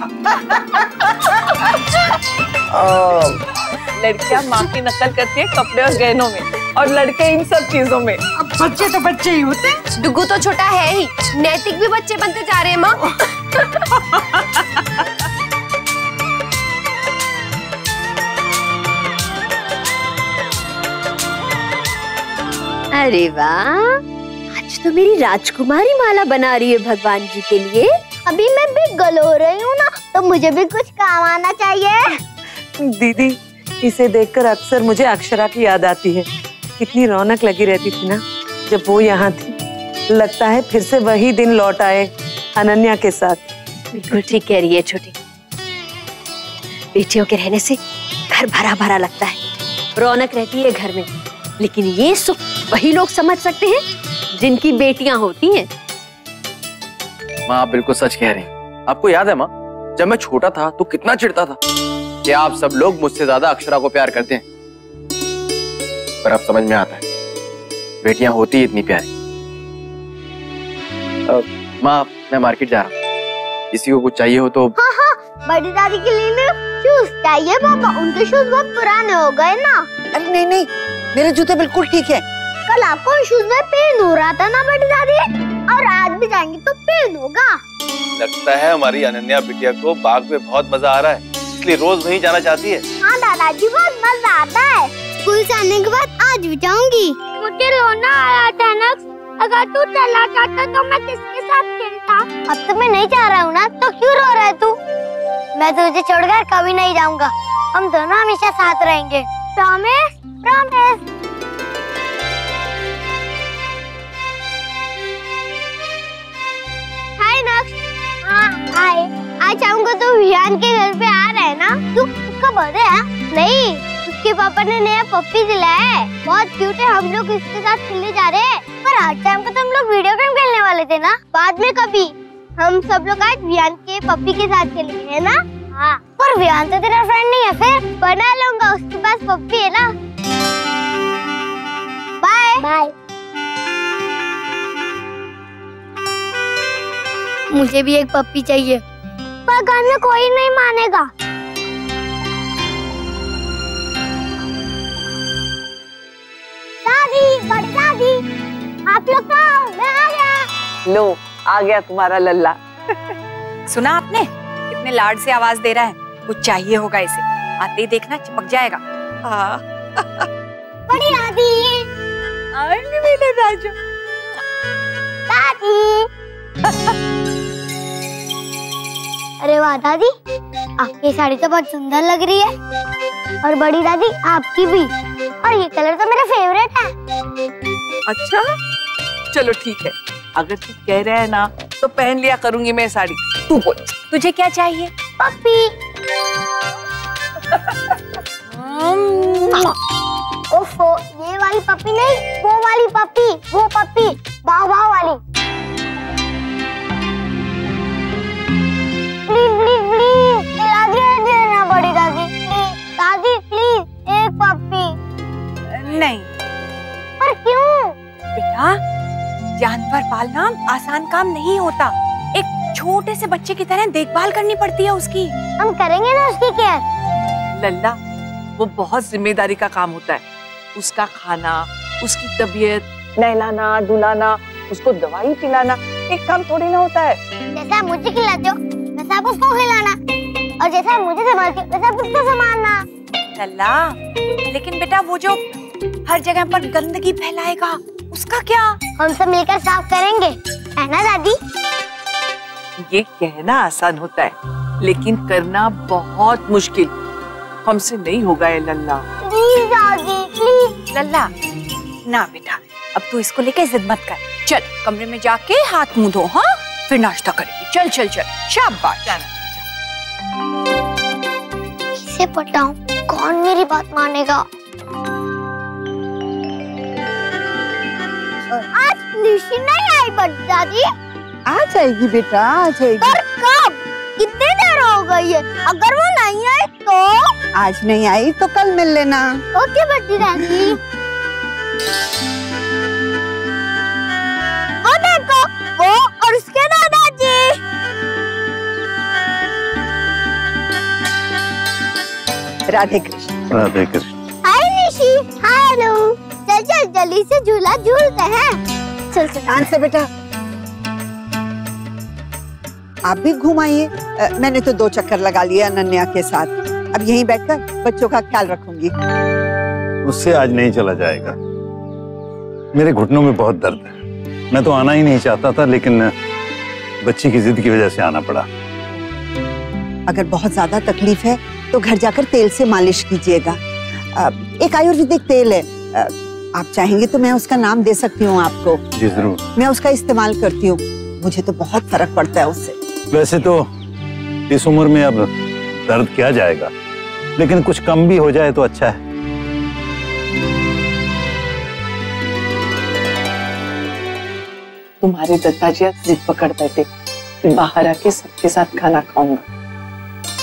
लड़कियां माँ की नकल करती है कपड़े और गहनों में, और लड़के इन सब चीजों में। बच्चे तो बच्चे ही होते हैं। डुगू तो छोटा है ही, नैतिक भी बच्चे बनते जा रहे हैं माँ। अरे वाह, आज तो मेरी राजकुमारी माला बना रही है भगवान जी के लिए। अभी मैं भी गल हो रही हूँ ना, तो मुझे भी कुछ काम आना चाहिए। दीदी, इसे देखकर अक्सर मुझे अक्षरा की याद आती है। कितनी रौनक लगी रहती थी ना जब वो यहाँ थी। लगता है फिर से वही दिन लौट आए अनन्या के साथ। बिल्कुल ठीक कह रही है छोटी। बेटियों के रहने से घर भरा भरा लगता है, रौनक रहती है घर में। लेकिन ये सुख वही लोग समझ सकते हैं जिनकी बेटियां होती हैं। माँ आप बिल्कुल सच कह रही हैं। आपको याद है माँ, जब मैं छोटा था तो कितना चिढ़ता था कि आप सब लोग मुझसे ज्यादा अक्षरा को प्यार करते हैं। पर अब समझ में आता है बेटियां होती इतनी प्यारी। माँ मैं मार्केट जा रहा हूँ, किसी को कुछ चाहिए हो तो। हाँ हाँ, बड़ी दादी के लिए शूज चाहिए पापा, उनके शूज बहुत पुराने हो गए ना। अरे नहीं नहीं, मेरे जूते बिल्कुल ठीक है। कल आपको शूज में पेन हो रहा था ना बड़ी दादी, और आज भी जाएंगे तो पेन होगा। लगता है हमारी अनन्या बिटिया को बाग में बहुत मजा आ रहा है, इसलिए रोज वहीं जाना चाहती है। हाँ दादाजी, बहुत मजा आता है। स्कूल से आने के बाद आज भी जाऊंगी। मुझे रोना आ रहा था ना, अगर तू चला जाता तो मैं किसके साथ खेलता। अब तो मैं नहीं जा रहा हूँ ना, तो क्यों रो रहा है तू? मैं तुझे छोड़कर कभी नहीं जाऊंगा, हम दोनों हमेशा साथ रहेंगे। प्रॉमिस? प्रॉमिस। हाय नक्श। हाँ हाय। आज शाम को तो विहान के घर पे आ रहे हैं ना? तू उसका बर्थडे है? नहीं, उसके पापा ने नया पप्पी दिलाया है, बहुत क्यूट है। हम लोग इसके साथ खेलने जा रहे हैं। पर आज शाम को तो हम लोग वीडियो गेम खेलने वाले थे ना, बाद में कभी। हम सब लोग आज विहान के पप्पी के साथ खेलेंगे, है ना? हाँ। पर विहान तो तेरा फ्रेंड नहीं है, फिर बना लूंगा, उसके पास पप्पी है ना। Bye bye. मुझे भी एक पप्पी चाहिए, पर घर में कोई नहीं मानेगा। दादी, बड़ी दादी, आप लोग कहाँ? मैं आ गया। लो, आ गया तुम्हारा लल्ला। सुना आपने? कितने लाड से आवाज दे रहा है। कुछ चाहिए होगा इसे, आते ही देखना चिपक जाएगा। बड़ी दादी। मेरे राजू। दादी। अरे वाह दादी, आपकी साड़ी तो बहुत सुंदर लग रही है। और बड़ी दादी आपकी भी। और ये कलर तो मेरा फेवरेट है। अच्छा, चलो ठीक है, अगर तू कह रहा है ना तो पहन लिया करूंगी मैं साड़ी। तू बोल, तुझे क्या चाहिए? पप्पी। ओफो, ये वाली पप्पी नहीं, वो वाली पप्पी, वो पप्पी भाव भाव वाली। प्लीज प्लीज प्लीज, खिला दीजिए ना बड़ी दादी, प्लीज। दादी प्लीज, एक पप्पी। नहीं। पर क्यों? बेटा, जानवर पालना आसान काम नहीं होता। एक छोटे से बच्चे की तरह देखभाल करनी पड़ती है उसकी। हम करेंगे ना उसकी केयर। लल्ला, वो बहुत जिम्मेदारी का काम होता है। उसका खाना, उसकी तबीयत, नहलाना धुलाना, उसको दवाई पिलाना एक काम थोड़ी ना होता है। जैसा मुझे खिलाते हो वैसा आप उसको खिलाना, और जैसा मुझे संभालते हो वैसा उसको संभालना। लल्ला, लेकिन बेटा वो जो हर जगह पर गंदगी फैलाएगा उसका क्या? हम सब मिलकर साफ करेंगे, है ना दादी? ये कहना आसान होता है, लेकिन करना बहुत मुश्किल। हमसे नहीं होगा ये लल्ला। प्लीज दादी, प्लीज। लल्ला, ना बेटा, अब तू इसको लेके जिद मत कर। चल कमरे में जाके हाथ मुंह धो, हाँ, फिर नाश्ता करेंगे। चल चल चल, शाबाश। कैसे पटाऊं? कौन मेरी बात मानेगा? आज निशी नहीं आई बट दादी। आ जाएगी बेटा, आ जाएगी। पर कब? कितनी देर हो गई है? अगर वो नहीं आई तो? आज नहीं आई तो कल मिल लेना। ओके बड़ी दादी। वो देखो, वो और उसके दादाजी। राधे कृष्ण। राधे कृष्ण। हाय निशी। हेलो। चल चल जल्दी से झूला झूलते हैं। चल चल। ध्यान से बेटा। आप भी घूम आइए। मैंने तो 2 चक्कर लगा लिए अनन्या के साथ। अब यहीं बैठकर बच्चों का ख्याल रखूंगी। उससे आज नहीं चला जाएगा। मेरे घुटनों में बहुत दर्द है। मैं तो आना ही नहीं चाहता था, लेकिन बच्ची की जिद की वजह से आना पड़ा। अगर बहुत ज्यादा तकलीफ है तो घर जाकर तेल से मालिश कीजिएगा। एक आयुर्वेदिक तेल है, आप चाहेंगे तो मैं उसका नाम दे सकती हूँ आपको। जी जरूर। मैं उसका इस्तेमाल करती हूँ, मुझे तो बहुत फर्क पड़ता है उससे। वैसे तो इस उम्र में अब दर्द क्या जाएगा, लेकिन कुछ कम भी हो जाए तो अच्छा है। तुम्हारे दत्ताजी आज जिद पकड़ बैठे, बाहर आके सबके साथ खाना खाऊंगा।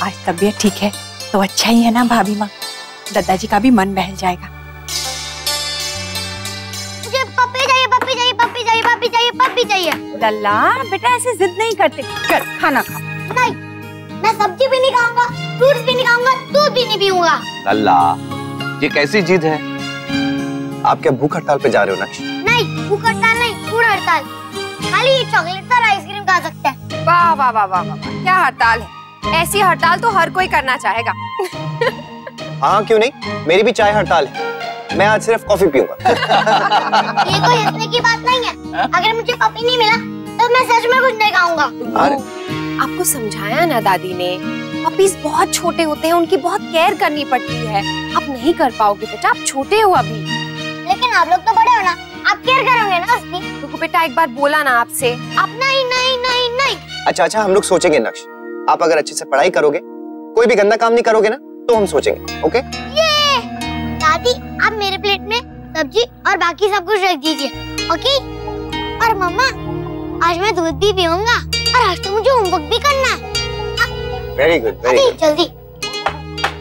आज तबीयत ठीक है तो अच्छा ही है ना भाभी माँ, दादाजी का भी मन बहल जाएगा। मुझे पप्पी चाहिए, पप्पी चाहिए, पप्पी चाहिए, पप्पी चाहिए, पप्पी चाहिए। लल्ला बेटा ऐसे जिद नहीं करते, कर खाना खा। नहीं, मैं सब्जी भी नहीं खाऊंगा, फ्रूट्स भी नहीं खाऊंगा, दूध भी नहीं पीऊंगा। लल्ला, ये कैसी जिद है? आप क्या भूख हड़ताल पे जा रहे हो नक्श? नहीं, भूख हड़ताल नहीं, फूड हड़ताल। खाली चॉकलेट और आइसक्रीम खा सकते हैं। वाह वाह वाह वाह वाह, क्या हड़ताल है? ऐसी हड़ताल तो हर कोई करना चाहेगा। हाँ क्यों नहीं, मेरी भी चाय हड़ताल है। मैं आज सिर्फ कॉफी पीऊंगा। ये कोई हंसने की बात नहीं है। अगर मुझे पपी नहीं मिला तो मैं सच में कुछ नहीं खाऊंगा। आपको समझाया ना दादी ने, पपीज बहुत छोटे होते हैं, उनकी बहुत केयर करनी पड़ती है। आप नहीं कर पाओगे बेटा, आप छोटे हो अभी। लेकिन आप लोग तो बड़े हो ना, आप केयर करोगे ना उसकी। रुको बेटा, एक बार बोला ना आपसे। आप नहीं नहीं नहीं नहीं। अच्छा, हम लोग सोचेंगे नक्श। आप अगर अच्छे से पढ़ाई करोगे, कोई भी गंदा काम नहीं करोगे ना, तो हम सोचेंगे। ओके? ये दादी, आप मेरे प्लेट में सब्जी और बाकी सब कुछ रख दीजिए। ओके? और मम्मा, आज मैं दूध भी पीऊंगा और आज तो मुझे होमवर्क भी करना है। Very good, very good. जल्दी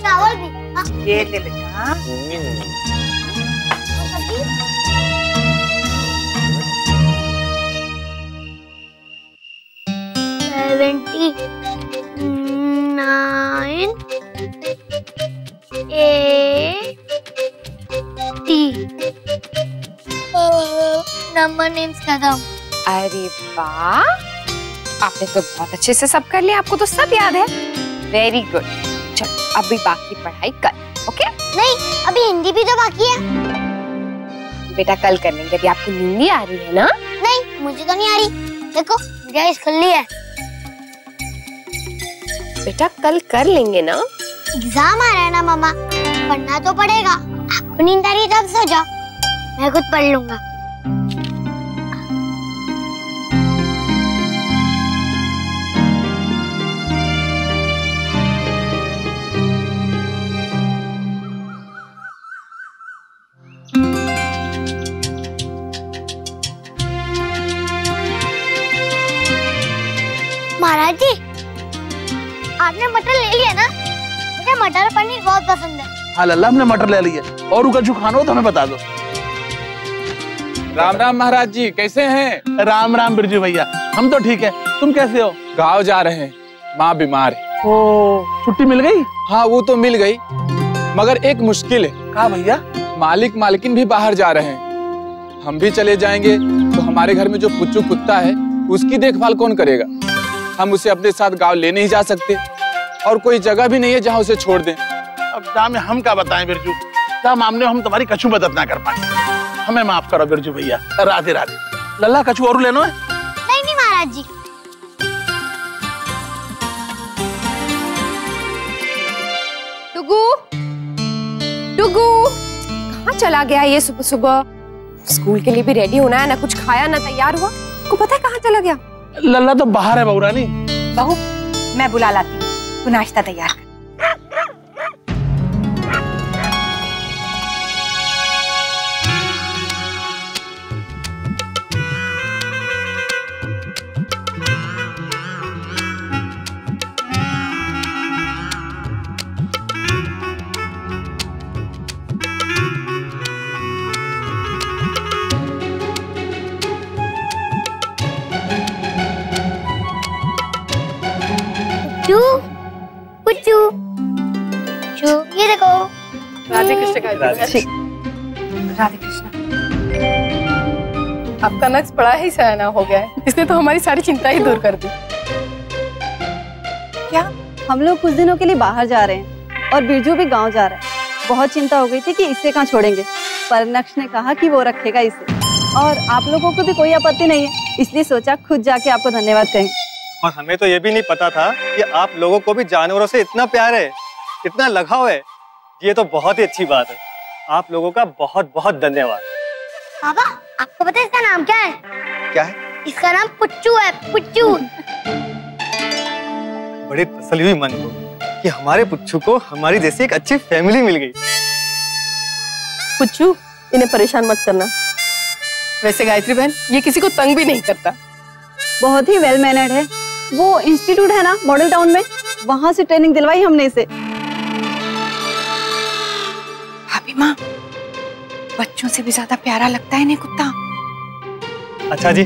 चावल भी। ये ले बेटा। 79 80 नंबर नेम्स खत्म। अरे वाह, आपने तो बहुत अच्छे से सब कर लिया, आपको तो सब याद है। Very good. चलो अभी बाकी पढ़ाई कर। ओके? नहीं, अभी हिंदी भी तो बाकी है। बेटा कल कर लेंगे, अभी आपको नींद नहीं आ रही है ना? नहीं, मुझे तो नहीं आ रही। देखो गैस खुली है। बेटा कल कर लेंगे ना? एग्जाम आ रहा है ना मामा, पढ़ना तो पड़ेगा। आपको नींद आ रही है तब सो जाओ, मैं खुद पढ़ लूंगा। महाराज जी, आपने मटर ले लिया ना? मुझे मटर पनीर बहुत पसंद है। हाँ लल्ला, हमने मटर ले लिया। और कुछ खाना हो तो हमें बता दो। राम राम महाराज जी, कैसे हैं? राम राम बिरजू भैया, हम तो ठीक है, तुम कैसे हो? गाँव जा रहे हैं, माँ बीमार है। ओ, छुट्टी मिल गई? हाँ वो तो मिल गई, मगर एक मुश्किल है। कहाँ भैया? मालिक मालकिन भी बाहर जा रहे हैं, हम भी चले जाएंगे तो हमारे घर में जो पुच्चू कुत्ता है उसकी देखभाल कौन करेगा? हम उसे अपने साथ गाँव ले नहीं जा सकते और कोई जगह भी नहीं है जहाँ उसे छोड़ दें। अब जामे हम क्या बताएं बिरजू, क्या मामले हम तुम्हारी कछू मदद ना कर पाए। हमें माफ करो बिरजू भैया। राधे राधे। लल्ला कछू और लेना है? नहीं महाराज जी। डुगू, डुगू, कहाँ चला गया ये सुबह सुबह? स्कूल के लिए भी रेडी होना है, ना कुछ खाया ना तैयार हुआ। को पता है कहाँ चला गया? लल्ला तो बाहर है बहुरानी। बहू, मैं बुला लाती हूँ, तू नाश्ता तैयार कर। पुच्चू पुच्चू पुच्चू, ये देखो। राधे कृष्ण। राधे कृष्ण। आपका नक्श बड़ा ही सयाना हो गया है, इसने तो हमारी सारी चिंता ही दूर कर दी। क्या हम लोग कुछ दिनों के लिए बाहर जा रहे हैं और बिरजू भी गांव जा रहा है। बहुत चिंता हो गई थी कि इसे कहाँ छोड़ेंगे, पर नक्श ने कहा कि वो रखेगा इसे और आप लोगों को भी कोई आपत्ति नहीं है, इसलिए सोचा खुद जाके आपको धन्यवाद कहें। और हमें तो ये भी नहीं पता था कि आप लोगों को भी जानवरों से इतना प्यार है, इतना लगाव है। ये तो बहुत ही अच्छी बात है। आप लोगों का बहुत बहुत धन्यवाद। पापा, आपको पता है इसका नाम क्या है? क्या है? इसका नाम पुच्चू है, पुच्चू। बड़ी तसल्ली हुई मन को कि हमारे पुच्चू को हमारी जैसी एक अच्छी फैमिली मिल गई। पुच्चू, इन्हें परेशान मत करना। वैसे गायत्री बहन, ये किसी को तंग भी नहीं करता। बहुत ही वेल मैनर्ड है। वो इंस्टीट्यूट है ना मॉडल टाउन में, वहाँ से ट्रेनिंग दिलवाई हमने इसे। भाभी माँ, बच्चों से भी ज्यादा प्यारा लगता है इन्हें कुत्ता। अच्छा जी,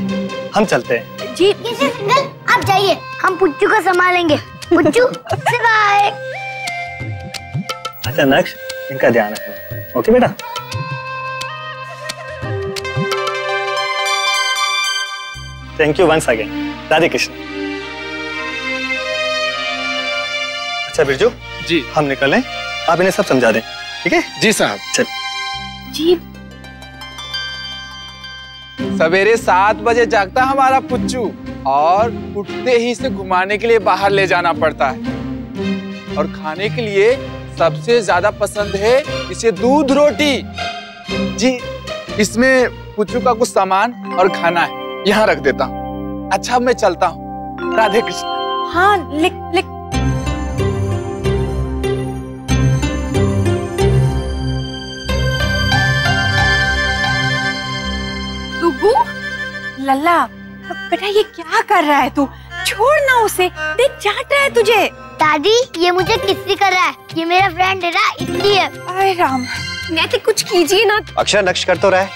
हम चलते हैं। जी अंकल, आप जाइए, हम पुच्चू को संभालेंगे। पुच्चू, बाय। अच्छा नक्श, इनका ध्यान रखना। ओके बेटा। Thank you once again. Radhe Krishna. अच्छा बिरजू जी, हम निकल लें, आप इन्हें सब समझा दें, ठीक है? जी साहब। चल। जी। सवेरे 7 बजे जागता हमारा पुच्चू और उठते ही इसे घुमाने के लिए बाहर ले जाना पड़ता है। और खाने के लिए सबसे ज्यादा पसंद है इसे दूध रोटी। जी, इसमें पुच्चू का कुछ सामान और खाना है, यहाँ रख देता हूँ। अच्छा, मैं चलता हूँ। राधे कृष्ण। हाँ, लिख लिख। डुगू, लल्ला, बेटा ये क्या कर रहा है तू? छोड़ ना उसे, देख चाट रहा है तुझे। दादी, ये मुझे किसी कर रहा है, ये मेरा फ्रेंड है ना, इसलिए। अरे राम, नैतिक कुछ कीजिए ना। अक्षर नक्श कर तो रहा है,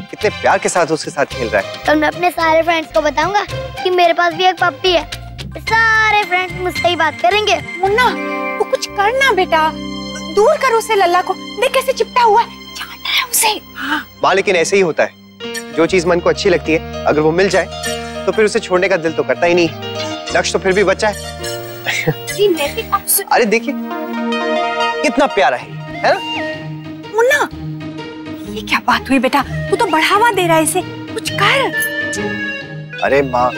कितने प्यार के साथ उसके साथ खेल रहा है। तो मैं अपने सारे फ्रेंड्स को बताऊंगा कि मेरे पास भी एक पप्पी है। सारे फ्रेंड्स मुझसे ही बात करेंगे। मुन्ना, तू कुछ करना बेटा, दूर कर उसे लल्ला को। देख कैसे चिपटा हुआ है, चाट रहा है उसे। हाँ। माँ, लेकिन ऐसे ही होता है, जो चीज मन को अच्छी लगती है अगर वो मिल जाए तो फिर उसे छोड़ने का दिल तो करता ही नहीं। नक्श तो फिर भी बच्चा है। अरे देखिए कितना प्यारा है ना? मुन्ना, ये क्या बात हुई बेटा? तू तो बढ़ावा दे रहा है इसे, कुछ कर। अरे माँ,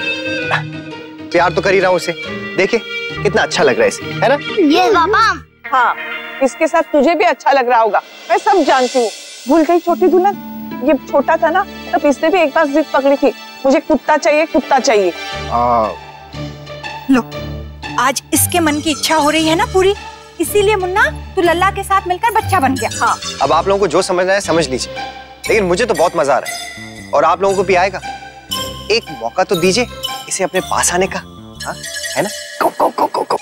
प्यार तो कर ही रहा हूँ उसे। देखिए कितना अच्छा लग रहा है इसे, है ना? ये पापा। हाँ, इसके साथ तुझे भी अच्छा लग रहा होगा, मैं सब जानती हूँ। भूल गई छोटी दुल्हन, ये छोटा था ना तब इसने भी एक बार जिद पकड़ी थी, मुझे कुत्ता चाहिए, कुत्ता चाहिए। लो, आज इसके मन की इच्छा हो रही है ना पूरी, इसीलिए मुन्ना तू लल्ला के साथ मिलकर बच्चा बन गया। हाँ। अब आप लोगों को जो समझना है समझ लीजिए, लेकिन मुझे तो बहुत मजा आ रहा है और आप लोगों को भी आएगा। एक मौका तो दीजिए इसे अपने पास आने का, हाँ? है ना? को को को को।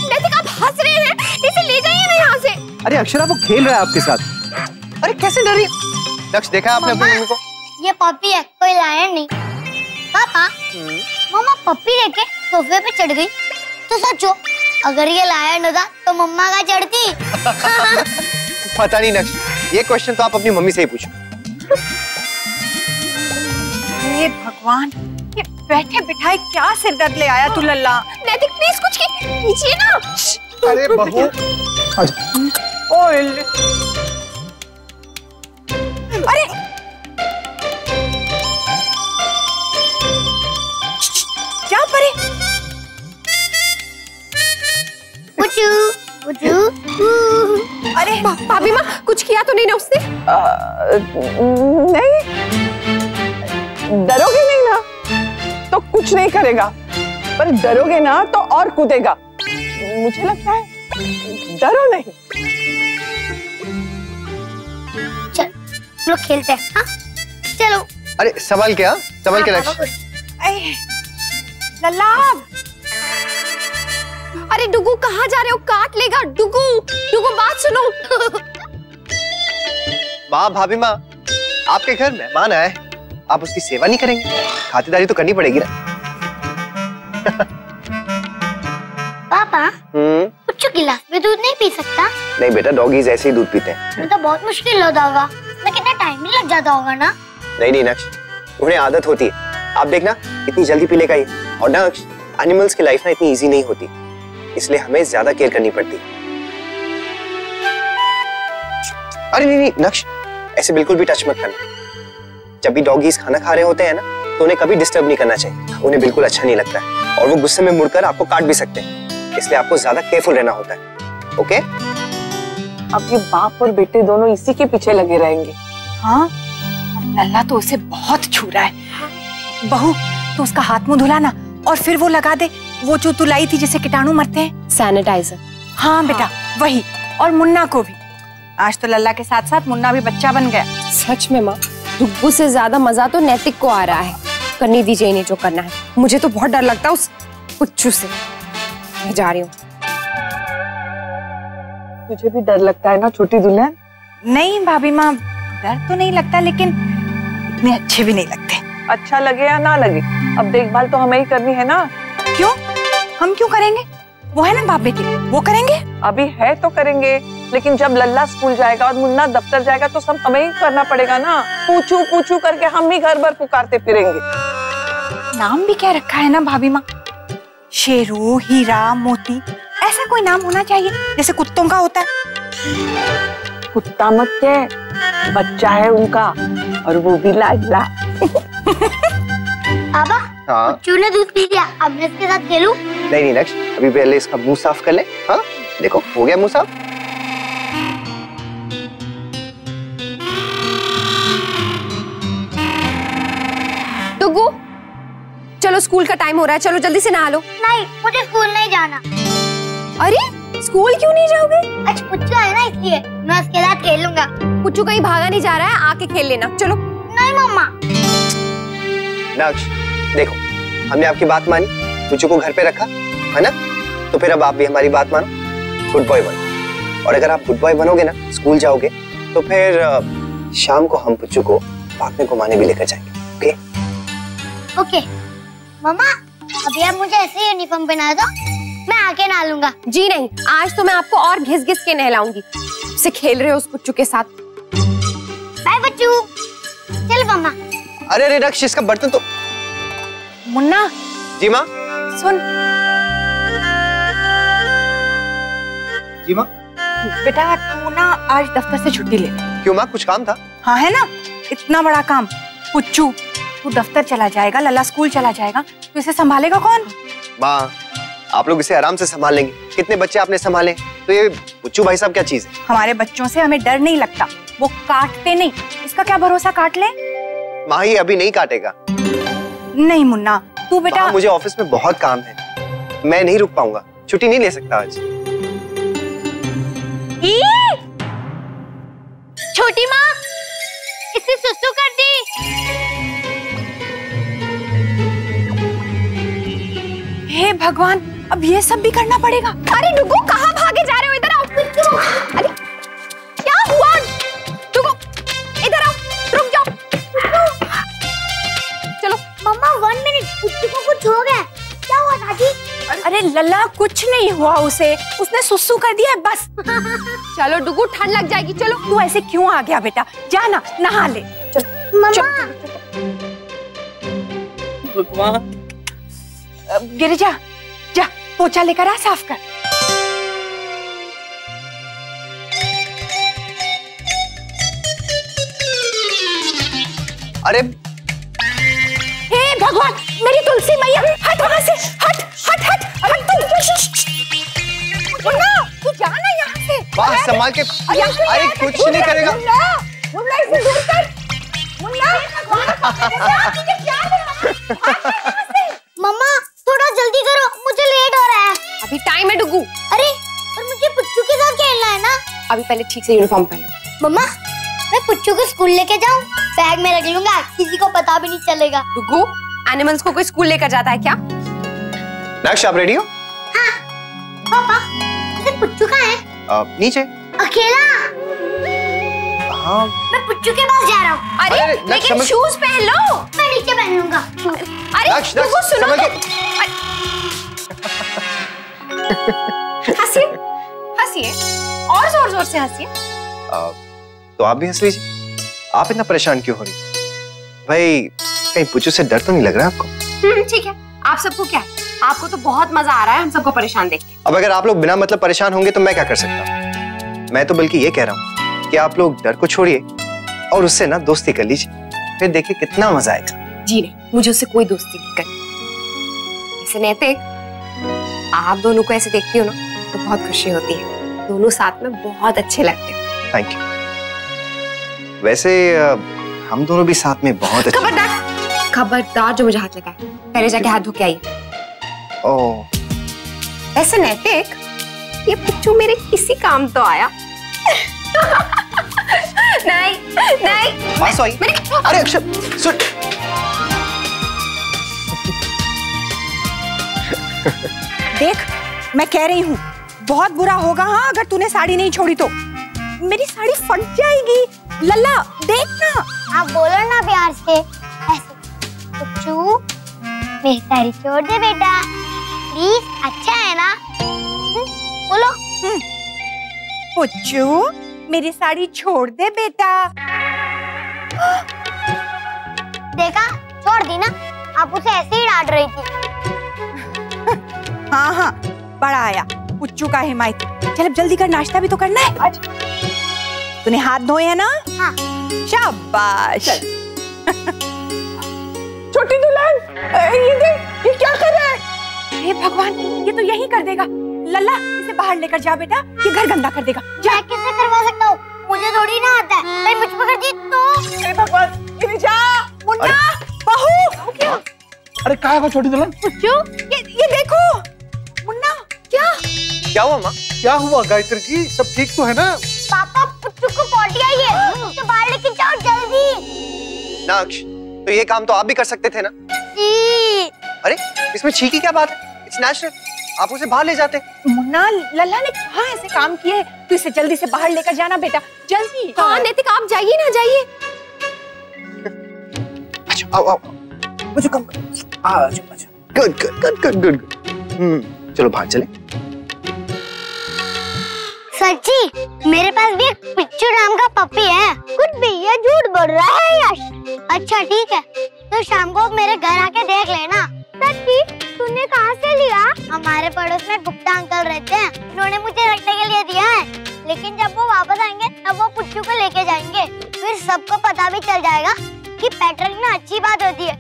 नैतिक, आप हंस रहे हैं, इसे ले जाइए ना यहाँ से। अरे अक्षरा, वो खेल रहा है आपके साथ। अरे कैसे डरी? नक्श, देखा आपने अपनी मम्मी को? ये पप्पी है, कोई लायन नहीं। पापा, मम्मा पप्पी लेके सोफे पे चढ़ गई, तो सोचो अगर ये लायन होता तो मम्मा का चढ़ती। पता नहीं नक्श, ये क्वेश्चन तो आप अपनी मम्मी से ही पूछो। हे भगवान, ये बैठे बिठाए क्या सिरदर्द ले आया तू लल्ला। नैतिक प्लीज कुछ कीजिए ना। अरे बहू, अरे क्या परे? पुचू, पुचू। अरे भाभी माँ, कुछ किया तो नहीं ना उसने? नहीं, डरोगे नहीं ना तो कुछ नहीं करेगा, पर डरोगे ना तो और कूदेगा। मुझे लगता है डरो नहीं। चल लोग खेलते हैं। हाँ चलो। अरे संभाल के, हाँ संभाल के नक्श। लल्ला, अरे डुगू कहाँ जा रहे हो? काट लेगा। डुगू, डुगू बात सुनो। माँ, भाभी माँ, आपके घर मेहमान आए, आप उसकी सेवा नहीं करेंगे? खातिरदारी तो करनी पड़ेगी ना। पापा, पुच्चू गिलास में दूध नहीं पी सकता? नहीं बेटा, डॉगीज ऐसे ही दूध पीते हैं। ये तो बहुत मुश्किल होता होगा, मैं कितना टाइम भी लग जाता होगा ना? नहीं नक्श, उन्हें आदत होती है। आप देखना इतनी जल्दी पी लेगा ये। और नक्श, एनिमल्स की लाइफ ना इतनी इजी नहीं होती, इसलिए हमें ज्यादा केयर करनी पड़ती है। अरे नहीं नक्श, ऐसे बिल्कुल भी टच मत करना। जब भी डॉगीज खाना खा रहे होते हैं ना, तो उन्हें कभी डिस्टर्ब नहीं करना चाहिए। उन्हें बिल्कुल अच्छा नहीं लगता है और वो गुस्से में मुड़कर आपको काट भी सकते हैं, इसलिए आपको ज्यादा केयरफुल रहना होता है। ओके? अब ये बाप और बेटे दोनों इसी के पीछे लगे रहेंगे। हाँ, और लल्ला तो उसे बहुत छू रहा है। बहू, तो उसका हाथ मुंह धुलाना और फिर वो लगा दे वो जो तू लाई थी जिससे कीटाणु मरते हैं, सैनिटाइजर। हाँ बेटा, वही। और मुन्ना को भी। आज तो लल्ला के साथ साथ मुन्ना भी बच्चा बन गया। सच में माँ, डुग्गू से ज्यादा मजा तो नैतिक को आ रहा है। करने दीजिए इन्हें जो करना है। मुझे तो बहुत डर लगता है उस पुच्चू से। मैं जा रही हूँ। तुझे भी डर लगता है ना छोटी दुल्हन? नहीं भाभी माँ, डर तो नहीं लगता, लेकिन इतने अच्छे भी नहीं लगते। अच्छा लगे या ना लगे, अब देखभाल तो हमें ही करनी है ना। क्यों? हम क्यों करेंगे? वो है ना बाप बेटी, वो करेंगे। अभी है तो करेंगे, लेकिन जब लल्ला स्कूल जाएगा और मुन्ना दफ्तर जाएगा तो सब हमें ही करना पड़ेगा ना। पूछू पूछू करके हम ही घर भर पुकारते फिरेंगे। नाम भी क्या रखा है ना भाभी माँ, शेरू, हीरा, मोती, ऐसा कोई नाम होना चाहिए जैसे कुत्तों का होता है। कुत्ता मत कह, बच्चा है उनका, और वो भी लाडला। पापा, पुच्चू ने दूध पी लिया, अब मैं इसके साथ खेलूं? नहीं नक्श, अभी पहले इसका मुंह साफ कर ले। हाँ देखो, हो गया मुंह साफ। डुग्गू, चलो स्कूल का टाइम हो रहा है, चलो जल्दी से नहा लो। नहीं, मुझे स्कूल नहीं जाना। अरे स्कूल क्यों नहीं जाओगे? आज पुच्चू है ना, इसलिए मैं उसके साथ खेलूंगा। पुच्चू कहीं भागा नहीं जा रहा है, आके खेल लेना। चलो। नहीं मम्मा। नक्श देखो, हमने आपकी बात मानी, पुच्चू को घर पे रखा है ना, तो फिर अब आप भी हमारी बात मानो, गुड बॉय बनो। और अगर आप गुड बॉय बनोगे ना, स्कूल जाओगे, तो फिर शाम को हम पुच्चू को पार्क में घुमाने भी लेकर जाएंगे। ओके? ओके। मम्मा, अभी आप मुझे ऐसे यूनिफॉर्म पहना दो, मैं आके नहा लूंगा। जी नहीं, आज तो मैं आपको और घिस घिस के नहलाऊंगी। से खेल रहे हो उस पुच्चू के साथ। बाय बच्चू। चल मम्मा। अरे नक्श, इसका बर्तन तो। मुन्ना। जी माँ। सुन। जी माँ। बेटा तू ना आज दफ्तर से छुट्टी ले। क्यों माँ, कुछ काम था? हाँ है ना, इतना बड़ा काम। पुच्चू, तू दफ्तर चला जाएगा, लल्ला स्कूल चला जाएगा, तो इसे संभालेगा कौन? माँ, आप लोग इसे आराम से संभाल लेंगे। कितने बच्चे आपने संभाले, तो ये पुच्चू भाई साहब क्या चीज है? हमारे बच्चों से हमें डर नहीं लगता, वो काटते नहीं। इसका क्या भरोसा काट ले? माँ, ये अभी नहीं काटेगा। नहीं मुन्ना, तू बेटा। मुझे ऑफिस में बहुत काम है, मैं नहीं रुक पाऊंगा, छुट्टी नहीं ले सकता आज। छोटी माँ, इसे सुसु कर दी। हे भगवान, अब ये सब भी करना पड़ेगा। अरे डुग्गू, कहाँ भागे जा रहे हो? इधर आओ। अरे क्या हुआ? डुग्गू इधर आओ, रुक जाओ। चलो। मम्मा 1 मिनट, पुच्चू को कुछ हो गया। क्या हुआ दादी? अरे लल्ला, कुछ नहीं हुआ उसे, उसने सुसु कर दिया बस। चलो डुग्गू, ठंड लग जाएगी। चलो। तू ऐसे क्यों आ गया बेटा? जाना नहा ले। चलो मम्मा। भगवान। गिरिजा, जा पोछा लेकर आ, साफ कर। अरे हे भगवान, मेरी तुलसी मैया, हट वहां से, हट हट हट हट मुन्ना, तू जाना यहाँ से। वाह, संभाल के। अरे कुछ नहीं करेगा। मुन्ना इसे दूर कर। मुन्ना, मम्मा थोड़ा जल्दी करो, मुझे लेट हो रहा है। अभी टाइम है डुग्गू। अरे पर मुझे पुच्चू के साथ खेलना है ना। अभी पहले ठीक से यूनिफॉर्म पहनो। मम्मा, मैं पुच्चू को स्कूल लेके जाऊं? बैग में रख लूंगा, किसी को पता भी नहीं चलेगा। डुग्गू, एनिमल्स को कोई स्कूल लेकर जाता है क्या? नक्श, आप रेडी हो? हाँ। पापा, पुच्चू कहाँ है? नीचे। अकेला? हाँ। मैं पुच्चू के पास जा रहा हूँ। अरे लेकिन शूज पहन लो। मैं नीचे पहन लूंगा। अरे वो सुनो तो। हंसिए हंसिए और जोर जोर से हंसिए। तो आप भी हंस लीजिए। आप इतना परेशान क्यों हो रही? भाई कहीं पुच्चू से डर तो नहीं लग रहा आपको? ठीक है, आप सबको क्या है? आपको तो बहुत मजा आ रहा है हम सबको परेशान देख के। अब अगर आप लोग बिना मतलब परेशान होंगे तो मैं क्या कर सकता हूँ? मैं तो बल्कि ये कह रहा हूँ कि आप लोग डर को छोड़िए और उससे ना दोस्ती कर लीजिए, फिर देखिए कितना मजा आएगा। जी नहीं, मुझे उससे कोई दोस्ती नहीं करनी। वैसे नैतिक, आप दोनों को ऐसे देखती हो ना तो बहुत खुशी होती है। दोनों साथ में बहुत अच्छे लगते हो। Thank you. वैसे हम दोनों भी साथ में बहुत अच्छे। खबरदार खबरदार जो मुझे हाथ लगाए, पहले जाके हाथ धो के आइए। ऐसे नैतिक, ये पुच्चू मेरे किसी काम तो आया। नहीं नहीं पास आई। अरे अक्षर सुन। देख, मैं कह रही हूँ बहुत बुरा होगा हाँ अगर तूने साड़ी नहीं छोड़ी तो। मेरी साड़ी फट जाएगी। लल्ला देख ना। आप बोलो ना प्यार से ऐसे, पुच्चू मेरी साड़ी छोड़ दे बेटा प्लीज, अच्छा है ना? बोलो। पुच्चू मेरी साड़ी छोड़ दे बेटा। देखा, छोड़ दी ना। आप उसे ऐसे ही डांट रही थी। हाँ हाँ, बड़ा आया पुच्चू का हिमायती। चल अब जल्दी कर, नाश्ता भी तो करना है। तूने हाथ धोए है ना? हाँ। शाबाश। छोटी दुल्हन, ये देख, ये क्या कर रहा है? हे भगवान, ये तो यही कर देगा। लल्ला इसे बाहर लेकर जा बेटा, ये घर गंदा कर देगा। मैं कैसे करवा सकता हूँ? मुझे थोड़ी ना आता है। मैं मुझ पर कर दी तो। हे भगवान, ये जा। मुन्ना, बहू। क्या? अरे कहाँ है छोटी दुल्हन? पुच्चू, ये देखो। मुन्ना, क्या? क्या हुआ माँ? क्या हुआ गायत्री जी? सब ठीक तो है ना? पापा, पुच्चू को पॉटी आई है, उसे बाहर लेके जाओ जल्दी। नाक्ष, तो ये काम तो आप भी कर सकते थे ना? अरे इसमें छी की क्या बात है? इट्स नेचुरल, आप उसे बाहर ले जाते। मुन्ना, लल्ला ने कहा ऐसे काम किए, तो इसे जल्दी से बाहर लेकर जाना बेटा, जल्दी। हाँ नैतिक, आप जाइए ना, जाइए। अच्छा आओ आओ, मुझे come good good good good good. चलो बाहर चले। सच्ची, मेरे पास भी एक पिच्चू नाम का पपी है। कुछ भैया झूठ बोल रहा है यश। अच्छा ठीक है, तो शाम को मेरे घर आके देख लेना। सच्ची, तूने कहाँ से लिया? हमारे पड़ोस में गुप्ता अंकल रहते हैं, उन्होंने मुझे रखने के लिए दिया है। लेकिन जब वो वापस आएंगे तब वो पुच्चू को लेके जाएंगे, फिर सबको पता भी चल जाएगा कि पेट रखना अच्छी बात होती है।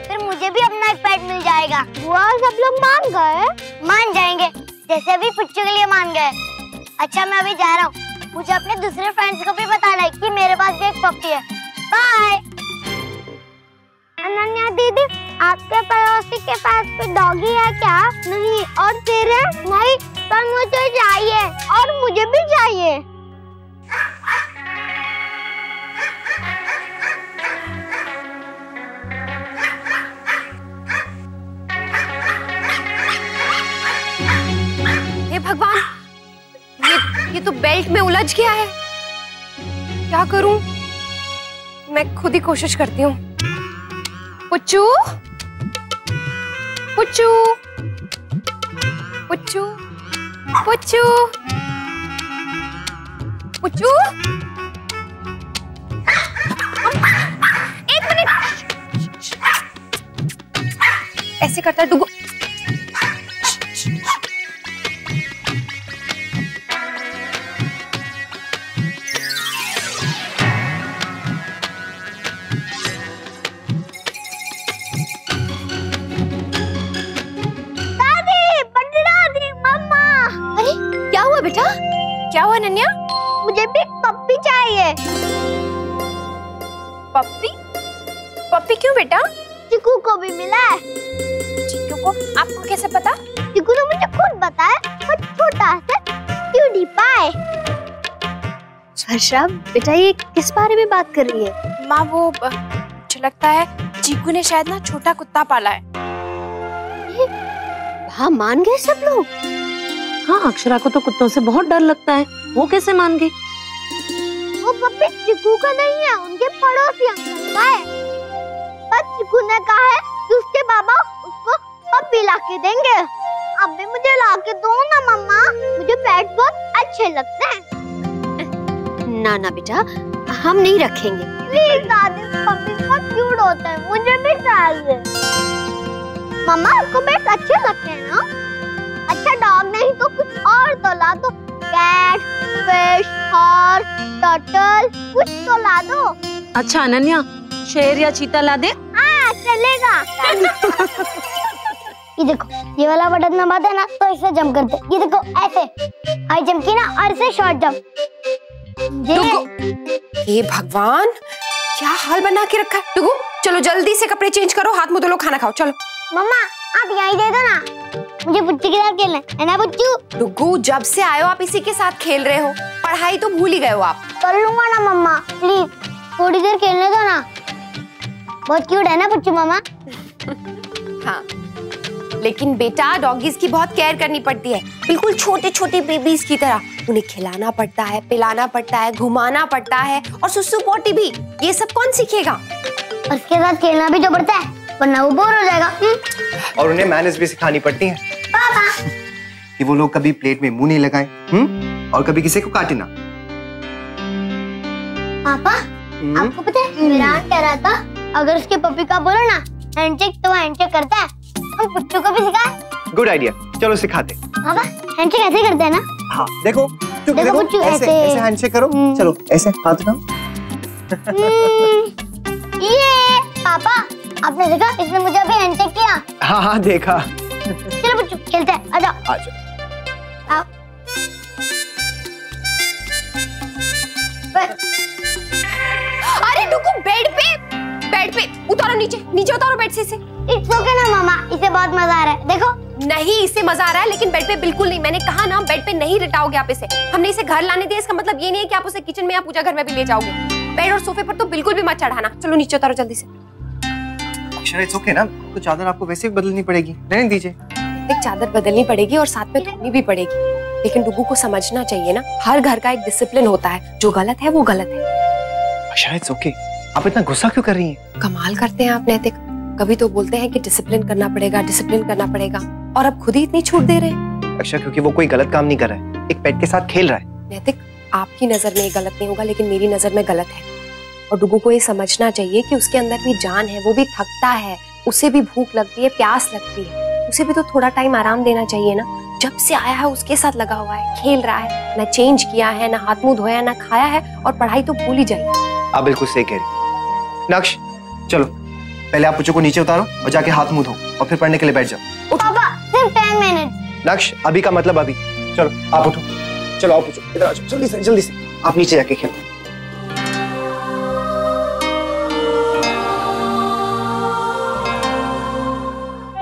फिर मुझे भी अपना एक पेट मिल जाएगा। बुआ, सब लोग मान गए? मान जाएंगे, जैसे अभी पुच्चू के लिए मान गए। अच्छा मैं अभी जा रहा हूँ, मुझे अपने दूसरे फ्रेंड्स को भी बताना है कि मेरे पास भी एक पप्पी है। बाय। अनन्या दीदी, आपके पड़ोसी के पास कोई डॉगी है क्या? नहीं। और तेरे? नहीं, पर मुझे चाहिए और मुझे भी चाहिए। हे भगवान, ये तो बेल्ट में उलझ गया है। क्या करूं? मैं खुद ही कोशिश करती हूँ। पुच्चू, पुच्चू, पुच्चू, पुच्चू, पुच्चू, एक मिनट। ऐसे करता है डुगु। बेटा, क्या हुआ नन्या? मुझे भी पप्पी चाहिए। पप्पी? पप्पी क्यों बेटा? चिकू को भी मिला है। चिकू को? आपको कैसे पता? चिकू तो मुझे खुद बताया, और छोटा सा क्यूटी पाए। वर्षा, बेटा ये किस बारे में बात कर रही है? माँ वो मुझे लगता है चीकू ने शायद ना छोटा कुत्ता पाला है। हाँ, मान गए सब लोग। हाँ, अक्षरा को तो कुत्तों से बहुत डर लगता है, वो कैसे मान गई? वो पप्पी चिकू का नहीं है, उनके पड़ोसी अंकल का है। पर चिकू ने कहा है कि उसके बाबा उसको पप्पी लाके देंगे। अब भी मुझे लाके दो ना मम्मा, मुझे पेट बहुत अच्छे लगते हैं। ना ना बेटा, हम नहीं रखेंगे। प्लीज दादी, पप्पी बहुत क्यूट होता है, मुझे भी चाहिए। मम्मा आपको पेट अच्छे लगते हैं ना? अच्छा डॉग नहीं तो कुछ और तो ला दो, कैट, फिश, हॉर्स, टर्टल, कुछ तो ला दो। अच्छा अनन्या, शेर या चीता ला दे? हाँ चलेगा। ये देखो, ये वाला बटन दबा देना तो इसे जंप करते। ये देखो ऐसे हाई जंप की ना, और इसे शॉर्ट जंप। हे भगवान, क्या हाल बना के रखा है। डुगू चलो जल्दी से कपड़े चेंज करो, हाथ मुंह धो लो, खाना खाओ चलो। मम्मा आप यहीं दे दो ना, मुझे पुच्चू के साथ खेलना है ना पुच्चू। डुगू जब से आए हो आप इसी के साथ खेल रहे हो, पढ़ाई तो भूल ही गए हो आप। कर लूंगा ना मम्मा, प्लीज थोड़ी देर खेलने दो ना। बहुत क्यूट है ना पुच्चू मामा। हाँ लेकिन बेटा डॉगीज की बहुत केयर करनी पड़ती है, बिल्कुल छोटे छोटे बेबीज की तरह। उन्हें खिलाना पड़ता है, पिलाना पड़ता है, घुमाना पड़ता है, और सुसु पोटी भी। ये सब कौन सीखेगा? उसके साथ खेलना भी तो पड़ता है, वरना वो बोर हो जाएगा। और उन्हें मैनर्स भी सिखानी पड़ती हैं। पापा कि वो लोग कभी प्लेट में मुंह नहीं लगाएं, और कभी किसी को काटे ना। पापा आपको पता है मेरा आंट कह रहा था, अगर उसके पपी का बोलो ना हैंडशेक तो हैंडशेक करता है। हम पुच्चू को भी सिखाए। गुड आइडिया, चलो सिखाते। पापा हैंडशेक ऐसे करते हैं ना? हाँ देखो, देखो पुच्चू ऐसे हैंडशेक करो। चलो ऐसे हाथ उठाओ। ये पापा आपने देखा, इसने मुझे अभी हैंडशेक किया। हाँ हाँ देखा। चलो पुच्चू खेलते हैं, आ जाओ। आ जाओ। आओ। अरे डुगू बेड पे उतारो, नीचे नीचे उतारो बेड से इसे। इट्स ओके ना मामा, इसे बहुत मजा आ रहा है। देखो नहीं इसे मजा आ रहा है, लेकिन बेड पे बिल्कुल नहीं। मैंने कहा ना बेड पे नहीं लिटाओगे आप इसे। हमने इसे घर लाने दिया, इसका मतलब ये नहीं है कि आप उसे किचन में या पूजा घर में भी ले जाओगे। बेड और सोफे पर तो बिल्कुल भी मत चढ़ाना। चलो नीचे उतारो जल्दी से। अक्षरा इट्स ओके ना, तो चादर आपको वैसे भी बदलनी पड़ेगी, रहने दीजिए। एक चादर बदलनी पड़ेगी और साथ में धोनी भी पड़ेगी, लेकिन डुगू को समझना चाहिए ना, हर घर का एक डिसिप्लिन होता है, जो गलत है वो गलत है। अक्षरा इट्स ओके, आप इतना गुस्सा क्यों कर रही हैं? कमाल करते हैं आप नैतिक, कभी तो बोलते हैं कि डिसिप्लिन करना पड़ेगा, डिसिप्लिन करना पड़ेगा, और अब खुद ही इतनी छूट दे रहे हैं। अक्षरा क्योंकि वो कोई गलत काम नहीं कर रहा है, एक पेट के साथ खेल रहा है। नैतिक आपकी नजर में ये गलत नहीं होगा, लेकिन मेरी नजर में गलत है। और डुगू को ये समझना चाहिए कि उसके अंदर भी जान है, वो भी थकता है, उसे भी भूख लगती है, प्यास लगती है, उसे भी तो थोड़ा टाइम आराम देना चाहिए ना। जब से आया है उसके साथ लगा हुआ है, खेल रहा है, ना चेंज किया है, ना हाथ मुंह धोया, ना खाया है, और पढ़ाई तो भूल ही जाए। आप बिल्कुल सही कह रही। नक्श चलो पहले आप पुच्चू को नीचे उतारो और जाके हाथ मुंह धो, और फिर पढ़ने के लिए बैठ जाओ। पापा सिर्फ 10 मिनट। नक्श अभी का मतलब अभी। चलो आप उठो, चलो आओ पुच्चू इधर आ जाओ, जल्दी से आप नीचे जाके खेलो।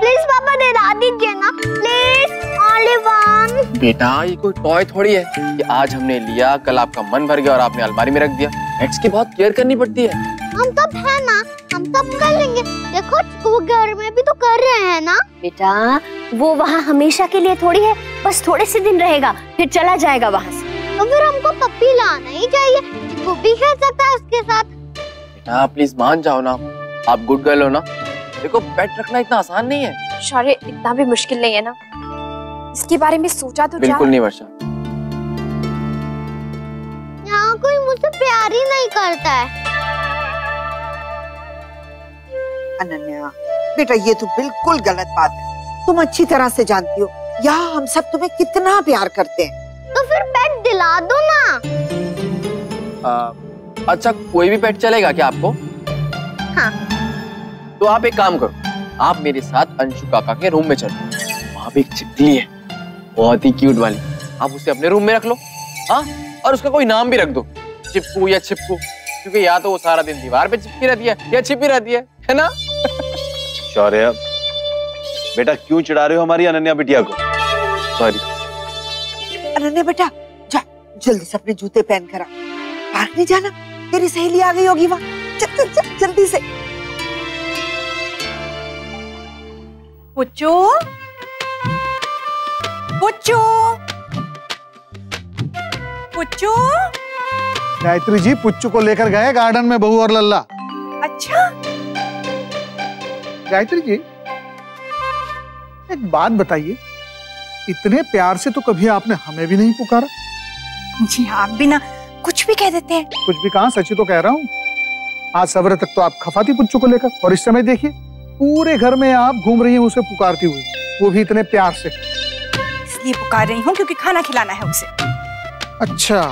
प्लीज पापा दे दीजिए ना, प्लीज, ओनली वन। बेटा ये कोई टॉय थोड़ी है कि आज हमने लिया, कल आपका मन भर गया और आपने अलमारी में रख दिया। पेट्स की बहुत केयर करनी पड़ती है। हम सब है ना, हम सब कर लेंगे। देखो वो घर में भी तो कर रहे हैं ना। बेटा वो वहाँ हमेशा के लिए थोड़ी है, बस थोड़े से दिन रहेगा फिर चला जाएगा वहाँ से। तो फिर हमको पप्पी लाना ही चाहिए, वो भी खेल सकता है उसके साथ। बेटा प्लीज मान जाओ ना, आप गुड गर्ल हो ना। देखो पेट रखना इतना आसान नहीं है। शौर्य इतना भी मुश्किल नहीं है ना, इसके बारे में सोचा तो बिल्कुल नहीं वर्षा। यहाँ कोई मुझसे प्यार ही नहीं करता है। अनन्या बेटा ये तो बिल्कुल गलत बात है, तुम अच्छी तरह से जानती हो यहाँ हम सब तुम्हें कितना प्यार करते हैं। तो फिर पेट दिला दो ना। अच्छा कोई भी पेट चलेगा क्या आपको? हाँ। तो आप एक काम करो, आप मेरे साथ अंशु काका के रूम में चलो, वहाँ पे एक छिपकली है बहुत ही क्यूट वाली, आप उसे अपने रूम में रख लो। हाँ और उसका कोई नाम भी रख दो, चिप्पू या छिपकू, क्योंकि या तो वो सारा दिन दीवार पे चिपकी रहती है या छिपी रहती है ना? शौर्य बेटा क्यों चिढ़ा रहे हो हमारी अनन्या बिटिया को? सॉरी। अनन्या बेटा जा जल्दी से अपने जूते पहन कर आ, पार्क नहीं जाना, तेरी सहेली आ गई होगी वहाँ। चल चल चल जल्दी से। पुच्चू पुच्चू पुच्चू गायत्री जी पुच्चू को लेकर गए गार्डन में बहू और लल्ला। अच्छा गायत्री जी एक बात बताइए, इतने प्यार से तो कभी आपने हमें भी नहीं पुकारा। जी आप भी ना कुछ भी कह देते हैं। कुछ भी कहा, सच्ची तो कह रहा हूँ। आज सवेरे तक तो आप खफा थी पुच्चू को लेकर, और इस समय देखिए पूरे घर में आप घूम रही हैं उसे पुकारती हुई, वो भी इतने प्यार से। इसलिए पुकार रही हूँ क्योंकि खाना खिलाना है उसे। अच्छा,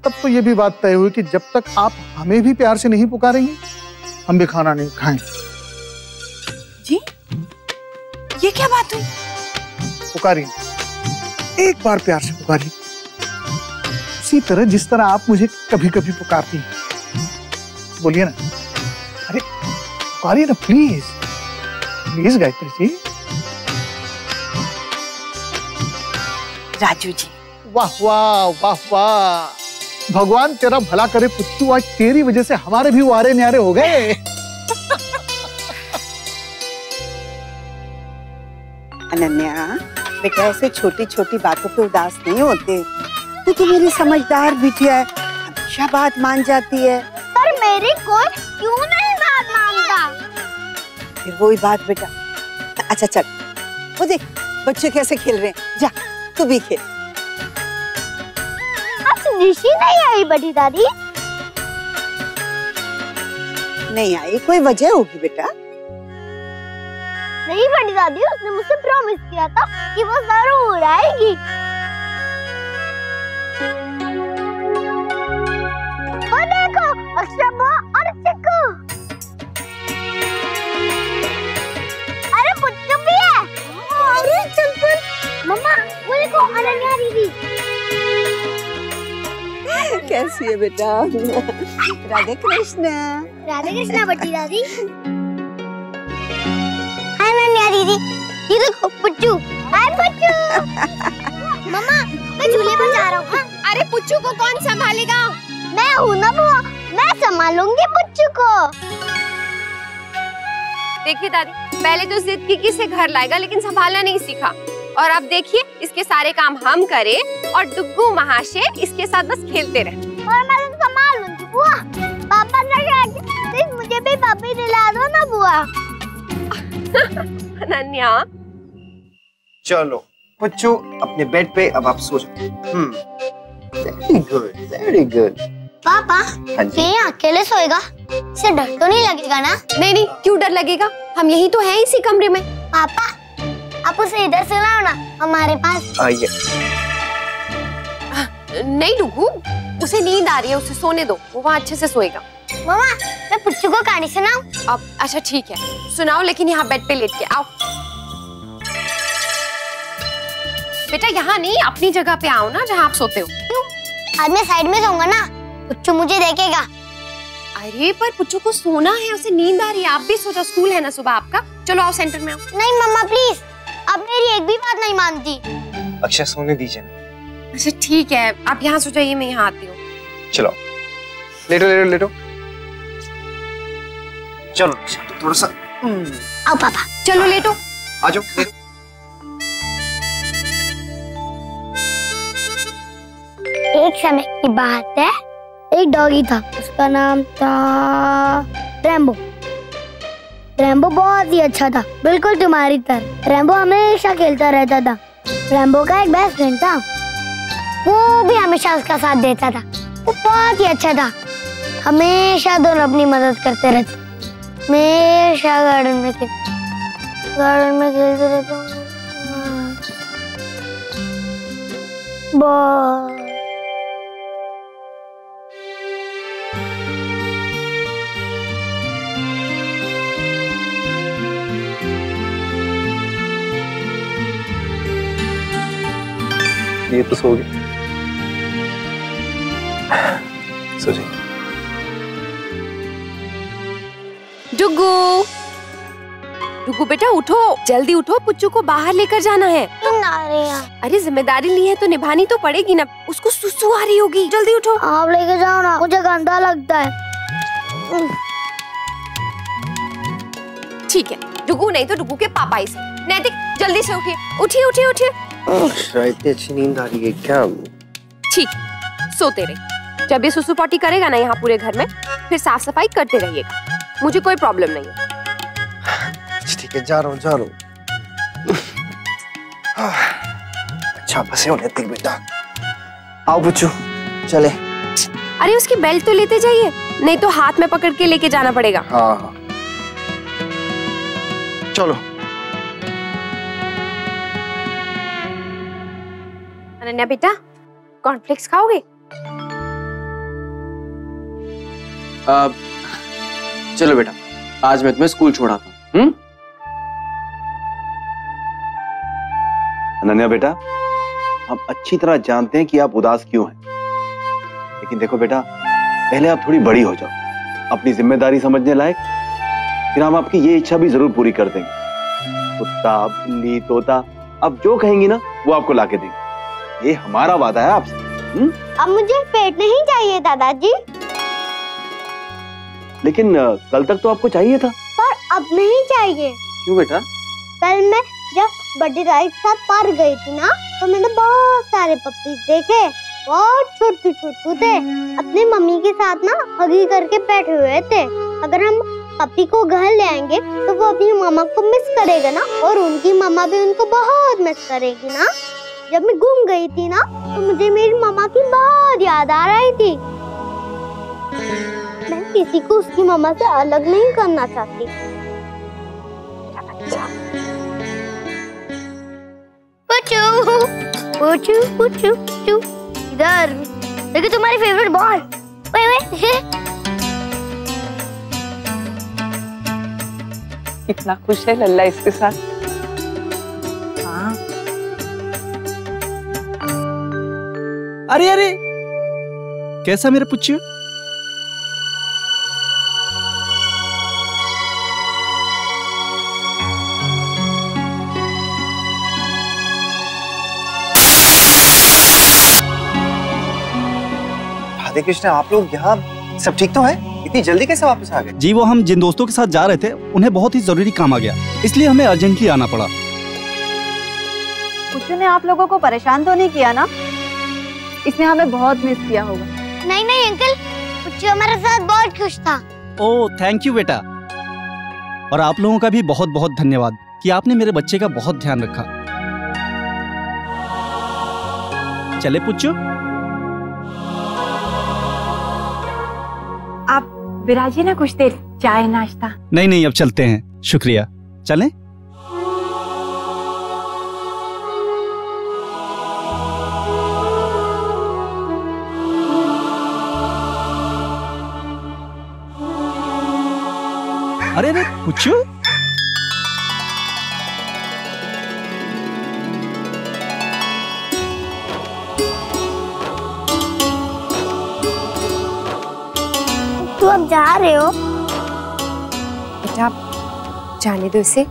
तब तो ये भी बात तय हुई कि जब तक आप हमें भी प्यार से नहीं पुकारेंगे हम भी खाना नहीं खाएंगे। जी ये क्या बात हुई? पुकारिए, एक बार प्यार से पुकारिए, उसी तरह जिस तरह आप मुझे कभी कभी पुकारती हैं। बोलिए ना, अरे पुकारिए ना प्लीज, प्लीज गायत्री जी। राजू जी। वाह वाह वाह वाह, भगवान तेरा भला करे पुच्चू, आज तेरी वजह से हमारे भी वारे न्यारे हो गए। अनन्या बेटा, ऐसे छोटी छोटी बातों पे उदास नहीं होते। तू तो मेरी समझदार बिटिया है, हमेशा बात मान जाती है। पर मेरी कोई क्यों नहीं बात मानता? फिर वही बात बेटा। अच्छा चल, वो देख बच्चे कैसे खेल रहे हैं, जा तू भी खेल। आज निशी नहीं आई बड़ी दादी? नहीं आई, कोई वजह होगी बेटा। नहीं बड़ी दादी, उसने मुझसे प्रॉमिस किया था कि वो जरूर आएगी। वो देखो अक्षरा और चिक्कू। अरे पुच्चू भी है। अरे चल चल मम्मा, वो देखो अनन्या दीदी। कैसी है बेटा? राधे कृष्ण। राधे कृष्ण बड़ी दादी। अनन्या दीदी, ये देखो पुच्चू। हाय पुच्चू। मम्मा मैं झूले पर जा रहा हूँ। अरे पुच्चू को कौन संभालेगा? मैं हूँ ना बुआ, मैं संभालूंगी पुच्चू को। देखिए दादी, पहले तो जिद की से घर लाएगा लेकिन संभालना नहीं सीखा, और अब देखिए इसके सारे काम हम करें और डुग्गू महाशय इसके साथ बस खेलते रहे। और मैं तो संभाल लूंगी बुआ। पापा से प्लीज मुझे भी पापी दिला दो ना बुआ। अनन्या चलो पुच्चू अपने बेड पे, अब आप सो जाओ। Very good very good. पापा ये अकेले सोएगा, इसे डर तो नहीं लगेगा ना? नहीं नहीं, क्यों डर लगेगा, हम यही तो हैं इसी कमरे में। पापा आप उसे इधर सुलाओ ना हमारे पास। आइए। नहीं डुग्गू, उसे नींद आ रही है, उसे सोने दो, वो वहाँ अच्छे से सोएगा। मम्मा मैं पुच्चू को कहानी सुनाऊं? अब अच्छा ठीक है सुनाओ, लेकिन यहाँ बेड पे लेट के आओ। बेटा यहाँ नहीं, अपनी जगह पे आओ ना जहाँ आप सोते हो। क्यों? आज मैं साइड में सोऊंगा ना, पुच्चू मुझे देखेगा। अरे पर पुच्चू को सोना है, उसे नींद आ रही है, आप भी सो जाओ, स्कूल है ना सुबह आपका। चलो आओ सेंटर में आओ। नहीं मम्मा प्लीज, अब मेरी एक भी बात नहीं मानती। अक्षय सोने दीजिए। अच्छा ठीक है, आप यहाँ सो जाइए, मैं यहाँ आती हूँ। चलो लेटो लेटो लेटो। चलो थोड़ा सा। आओ पापा। चलो लेटो। आ जाओ। एक समय की बात है, एक डॉगी था, उसका नाम था रैम्बो। रैम्बो बहुत ही अच्छा था, बिल्कुल तुम्हारी तरह। रैम्बो हमेशा खेलता रहता था। रैम्बो का एक बेस्ट फ्रेंड था, वो भी हमेशा उसका साथ देता था। वो बहुत ही अच्छा था, हमेशा दोनों अपनी मदद करते रहते, हमेशा गार्डन में खेलते रहते। बहुत ये तो सो गए। सो जाइए। डुग्गू, डुग्गू बेटा उठो, जल्दी उठो, पुच्चू को बाहर लेकर जाना है। अरे जिम्मेदारी ली है तो निभानी तो पड़ेगी ना, उसको सुसु आ रही होगी, जल्दी उठो। आप लेके जाओ ना, मुझे गंदा लगता है। ठीक है डुग्गू, नहीं तो डुग्गू के पापा इसे। नैतिक जल्दी से उठिए, उठिए उठिए उठिए। इतनी अच्छी नींद आ रही है क्या? ठीक, सोते रहिए। जब ये सुसु पॉटी करेगा ना यहाँ पूरे घर में, फिर साफ सफाई करते रहिएगा। मुझे कोई प्रॉब्लम नहीं है। ठीक है, जा रहा हूँ। अच्छा बसे हो नैतिक बेटा। आओ बुच्चू चले। अरे उसकी बेल्ट तो लेते जाइए, नहीं तो हाथ में पकड़ के लेके जाना पड़ेगा। हाँ चलो। अनन्या बेटा, कॉर्नफ्लेक्स खाओगे? चलो बेटा, आज मैं तुम्हें स्कूल छोड़ाता हूँ। अनन्या बेटा, हम अच्छी तरह जानते हैं कि आप उदास क्यों हैं, लेकिन देखो बेटा, पहले आप थोड़ी बड़ी हो जाओ, अपनी जिम्मेदारी समझने लायक, फिर हम आपकी ये इच्छा भी जरूर पूरी कर देंगे। कुत्ता, बिल्ली, तोता, अब जो कहेंगी ना वो आपको लाके देंगे। ये हमारा वादा है आपसे। अब मुझे पेट नहीं चाहिए दादाजी। लेकिन कल तक तो आपको चाहिए था। पर अब नहीं चाहिए। क्यों बेटा? कल मैं जब बड़ी राई के साथ पार्क गई थी ना, तो मैंने बहुत सारे पप्पीज देखे, बहुत छोटू छोटू थे, अपनी मम्मी के साथ ना हगी करके बैठे हुए थे। अगर हम पप्पी को घर ले आएंगे तो वो अपनी मामा को मिस करेगा ना, और उनकी मामा भी उनको बहुत मिस करेगी ना। जब मैं गुम गई थी ना, तो मुझे मेरी मामा की बहुत याद आ रही थी। मैं किसी को उसकी मामा से अलग नहीं करना चाहती। पुचू पुचू पुचू पुचू, इधर देखो तुम्हारी फेवरेट बॉल। कितना खुश है लल्ला इसके साथ। हाँ। अरे अरे, कैसा मेरा पुच्चू? राधे कृष्ण, आप लोग यहाँ सब ठीक तो है? इतनी जल्दी कैसे वापस आ गए? जी वो हम जिन दोस्तों के साथ जा रहे थे, उन्हें बहुत ही जरूरी काम आ गया, इसलिए हमें अर्जेंटली आना पड़ा। पुच्चू ने आप लोगों को परेशान तो नहीं किया ना? इसने हमें बहुत मिस किया होगा। नहीं नहीं अंकल, पुच्चू हमारे साथ बहुत खुश था। ओह थैंक यू बेटा। और आप लोगों का भी बहुत बहुत धन्यवाद कि आपने मेरे बच्चे का बहुत ध्यान रखा। चले पुच्चू? आप विराजिए ना कुछ देर, चाय नाश्ता। नहीं नहीं, अब चलते हैं, शुक्रिया। चलें? अरे अरे पुच्चू, तू अब जा रहे हो? बेटा जाने दो इसे,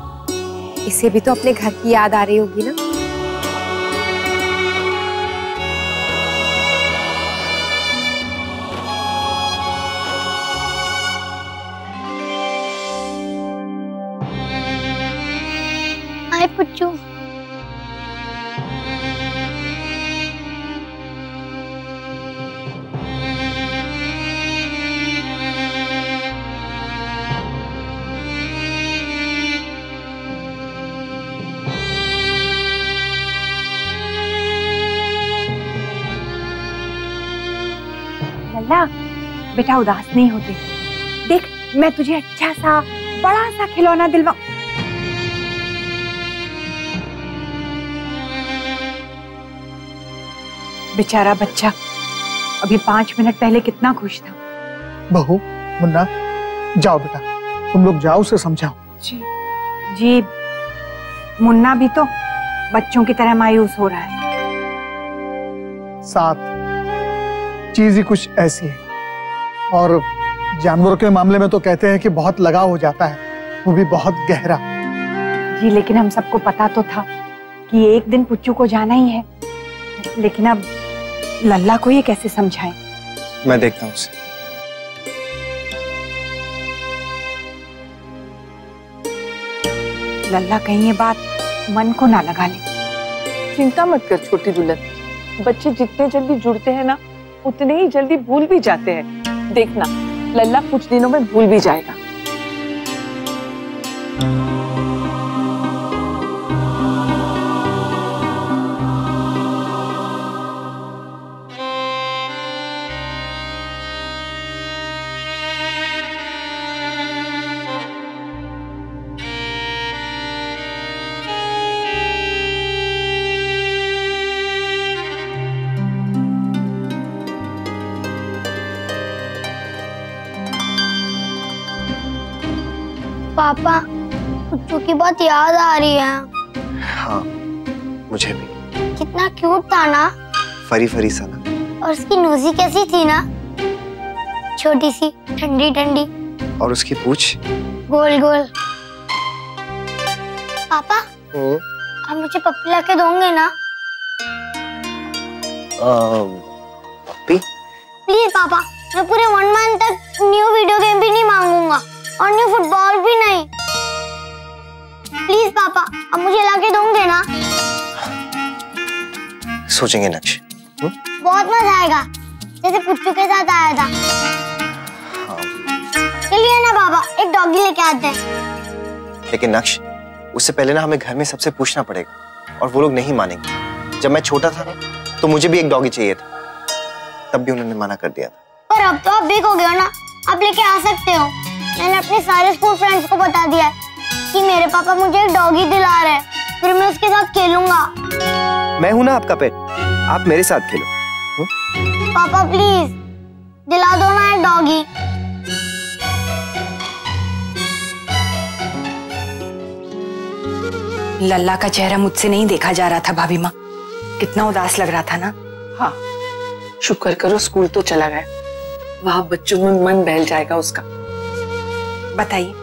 इसे भी तो अपने घर की याद आ रही होगी ना। हाय पुच्चू। लल्ला बेटा उदास नहीं होते, देख मैं तुझे अच्छा सा बड़ा सा खिलौना दिलवा। बेचारा बच्चा अभी 5 मिनट पहले कितना खुश था। बहू, मुन्ना, जाओ बेटा, तुम लोग जाओ, उसे समझाओ। जी जी, मुन्ना भी तो बच्चों की तरह मायूस हो रहा है। साथ चीज ही कुछ ऐसी है, और जानवरों के मामले में तो कहते हैं कि बहुत लगाव हो जाता है, वो भी बहुत गहरा। जी लेकिन हम सबको पता तो था कि एक दिन पुच्चू को जाना ही है, लेकिन अब लल्ला को ये कैसे समझाएं? मैं देखता हूँ उसे। लल्ला कहीं ये बात मन को ना लगा ले। चिंता मत कर छोटी दुल्हन, बच्चे जितने जल्दी जुड़ते हैं ना, उतने ही जल्दी भूल भी जाते हैं। देखना लल्ला कुछ दिनों में भूल भी जाएगा। पापा, पुच्चू की बहुत याद आ रही है। हाँ, मुझे भी। कितना क्यूट था ना। फरी फरी सा ना। और उसकी नोजी कैसी थी ना, छोटी सी, ठंडी ठंडी। और उसकी पूंछ गोल गोल। पापा, आप मुझे पप्पी लाके दोगे ना? पप्पी? प्लीज पापा, मैं पूरे 1 मंथ तक न्यू वीडियो गेम भी नहीं मांगूंगा और न्यू फुटबॉल भी नहीं। प्लीज पापा, अब मुझे लाके दोगे ना? सोचेंगे नक्श। बहुत मजा आएगा, जैसे पुच्चू के साथ आया था। चलिए ना पापा, एक डॉगी लेके आते हैं। लेकिन नक्श, उससे पहले ना हमें घर में सबसे पूछना पड़ेगा और वो लोग नहीं मानेंगे। जब मैं छोटा था तो मुझे भी एक डॉगी चाहिए था, तब भी उन्होंने मना कर दिया था। पर अब तो आप बिग हो गए हो ना, आप लेके आ सकते हो। मैंने अपने सारे स्कूल फ्रेंड्स को बता दिया है कि मेरे पापा मुझे एक डॉगी दिला रहे हैं, फिर मैं उसके साथ खेलूंगा। मैं हूं ना आपका पेट, आप मेरे साथ खेलो। पापा प्लीज दिला दो ना एक डॉगी। लल्ला का चेहरा मुझसे नहीं देखा जा रहा था भाभी माँ, कितना उदास लग रहा था ना। हाँ, शुक्र करो स्कूल तो चला गया, वहां बच्चों में मन बहल जाएगा उसका। बताइए,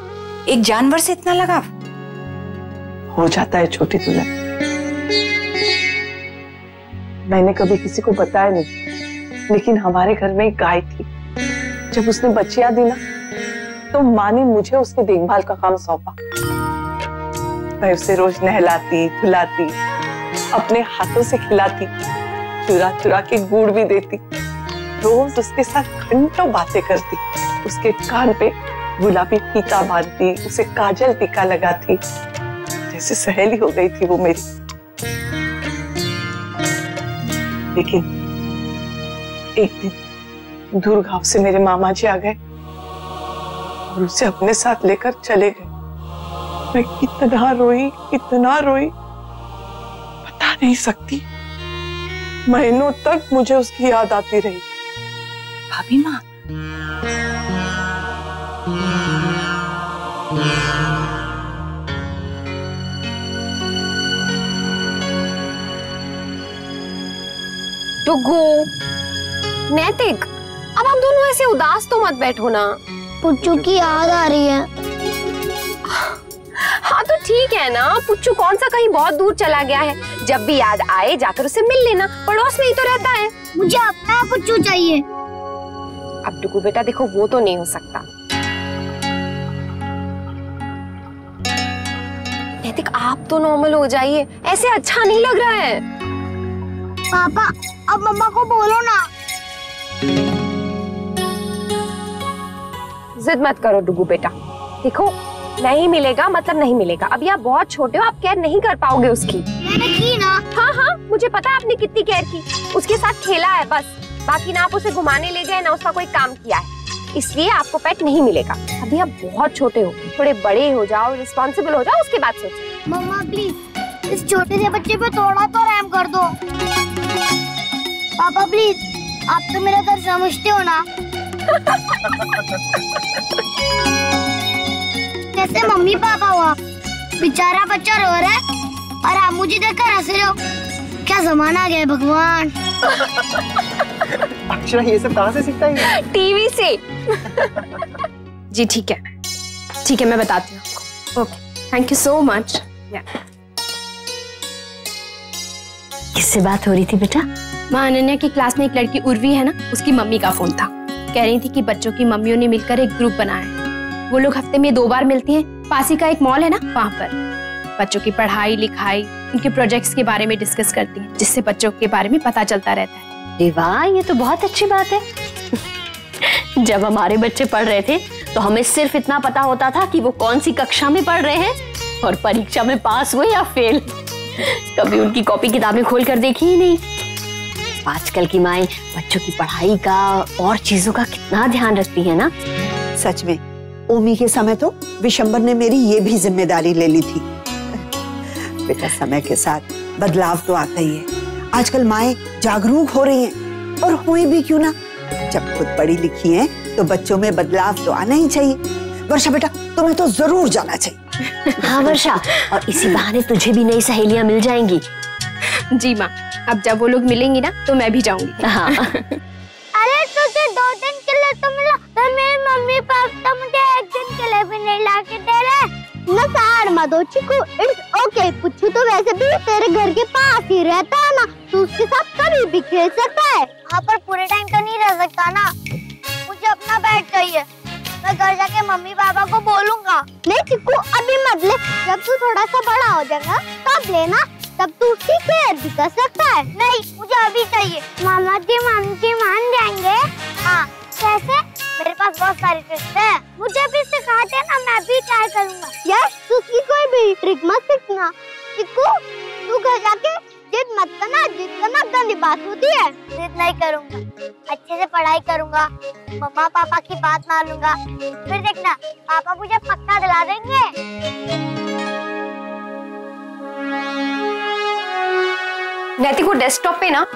एक जानवर से इतना लगाव हो जाता है छोटी दुल्हन। मैंने कभी किसी को बताया नहीं, लेकिन हमारे घर में एक गाय थी। जब उसने बच्चियां दी ना, तो माँ ने मुझे उसकी देखभाल का काम सौंपा। मैं उसे रोज नहलाती, धुलाती, अपने हाथों से खिलाती, चुरा चुरा के गुड़ भी देती, रोज उसके साथ घंटों बातें करती, उसके कान पे गुलाबी टीका बांधती, उसे काजल टीका लगाती, जैसे सहेली हो गई थी वो मेरी। लेकिन एक दिन दूर गांव से मेरे मामा जी आ गए और उसे अपने साथ लेकर चले गए। मैं कितना रोई, बता नहीं सकती। महीनों तक मुझे उसकी याद आती रही। भाभी माँ, टुगु, नैतिक, अब हम दोनों ऐसे उदास तो मत बैठो ना। पुच्चू की याद आ रही है। हाँ तो ठीक है ना, पुच्चू कौन सा कहीं बहुत दूर चला गया है। जब भी याद आए जाकर उसे मिल लेना, पड़ोस में ही तो रहता है। मुझे अपना पुच्चू चाहिए। अब टुगु बेटा देखो, वो तो नहीं हो सकता। नैतिक, आप तो नॉर्मल हो जाइए, ऐसे अच्छा नहीं लग रहा है। पापा, अब मम्मा को बोलो ना। जिद मत करो टुगु बेटा, देखो नहीं मिलेगा मतलब नहीं मिलेगा। अभी आप बहुत छोटे हो, आप केयर नहीं कर पाओगे उसकी। मैंने की ना। हाँ, मुझे पता है आपने कितनी केयर की। उसके साथ खेला है बस, बाकी ना आप उसे घुमाने ले गए ना उसका कोई काम किया है, इसलिए आपको पेट नहीं मिलेगा। अभी आप बहुत छोटे हो, थोड़े बड़े हो जाओ, रिस्पॉन्सिबल हो जाओ, उसके बाद सोचो। मम्मा प्लीज इस छोटे से बच्चे पे थोड़ा तो रहम कर दो। पापा प्लीज, आप तो मेरा दर्द समझते हो ना। जैसे मम्मी पापा हुआ, बेचारा बच्चा रो रहा है और आप मुझे देखकर हंस रहे हो। क्या जमाना आ गया भगवान। अक्षरा ये सब कहाँ से सीखता है? टीवी से। जी ठीक है, मैं बताती हूँ आपको। Okay, thank you so much. किससे बात हो रही थी बेटा? माँ, अनन्या की क्लास में एक लड़की उर्वी है ना, उसकी मम्मी का फोन था। कह रही थी कि बच्चों की मम्मियों ने मिलकर एक ग्रुप बनाया है। वो लोग हफ्ते में 2 बार मिलती हैं, पास ही का एक मॉल है ना, वहाँ पर बच्चों की पढ़ाई लिखाई, उनके प्रोजेक्ट्स के बारे में डिस्कस करती हैं, जिससे बच्चों के बारे में पता चलता रहता है। अरे वाह, ये तो बहुत अच्छी बात है। जब हमारे बच्चे पढ़ रहे थे तो हमें सिर्फ इतना पता होता था कि वो कौन सी कक्षा में पढ़ रहे हैं और परीक्षा में पास हुए या फेल। कभी उनकी कॉपी किताबें खोल कर देखी ही नहीं। आजकल की माएं बच्चों की पढ़ाई का और चीजों का कितना ध्यान रखती है ना। सच में ओमी के समय तो विशंबर ने मेरी ये भी जिम्मेदारी ले ली थी। बेटा, समय के साथ बदलाव तो आता ही है। आजकल माएं जागरूक हो रही हैं, और हुई भी क्यों ना। जब खुद पढ़ी लिखी हैं तो बच्चों में बदलाव तो आना ही चाहिए। वर्षा बेटा, तुम्हें तो जरूर जाना चाहिए। हाँ वर्षा, और इसी बहाने तुझे भी नई सहेलियां मिल जाएंगी। जी माँ, अब जब वो लोग मिलेंगी ना तो मैं भी जाऊंगी। हाँ। अरे तुझे 2 दिन के लिए तो मिला, तो मेरी मम्मी पापा मुझे 1 दिन के लिए भी नहीं ला के दे रहे। ना साड़ मत दो चिकू, इट्स ओके। पुच्चू तो वैसे भी तेरे घर के पास ही रहता है ना, तू उसके साथ कभी भी खेल सकता है। हाँ, पर पूरे टाइम तो नहीं रह सकता ना, मुझे अपना बेड चाहिए। मैं घर जाके मम्मी पापा को बोलूंगा। नहीं चिकू, अभी मत ले, जब तू थोड़ा सा बड़ा हो जाएगा तब लेना, तब तू उसकी केयर भी कर सकता है। नहीं, मुझे अभी चाहिए। मामा जी मान जाएंगे? हाँ। कैसे? मेरे पास बहुत सारी ट्रिक्स है, मुझे भी सिखा देना, मैं भी ट्राई करूंगा। यार, तू उसकी कोई भी ट्रिक मत सीखना। चिकू, तू घर जाके जिद मत करना, जिद करना गंदी बात होती है। जिद नहीं करूंगा, अच्छे से पढ़ाई करूंगा, मम्मा पापा की बात मान लूंगा, फिर देखना पापा मुझे पक्का दिला देंगे। नैतिक, वो डेस्कटॉप पे ना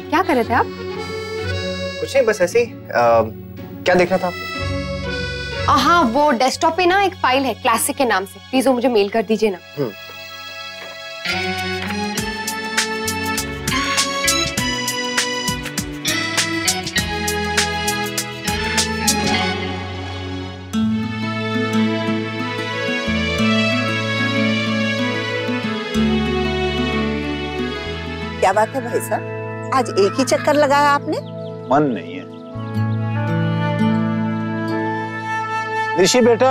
क्या कर रहे थे आप? कुछ नहीं, बस ऐसे ही। क्या देखना था? हाँ, वो डेस्कटॉप पे ना एक फाइल है क्लासिक के नाम से, प्लीज वो मुझे मेल कर दीजिए ना। क्या बात है भाई साहब, आज एक ही चक्कर लगाया आपने? मन नहीं है। ऋषि बेटा,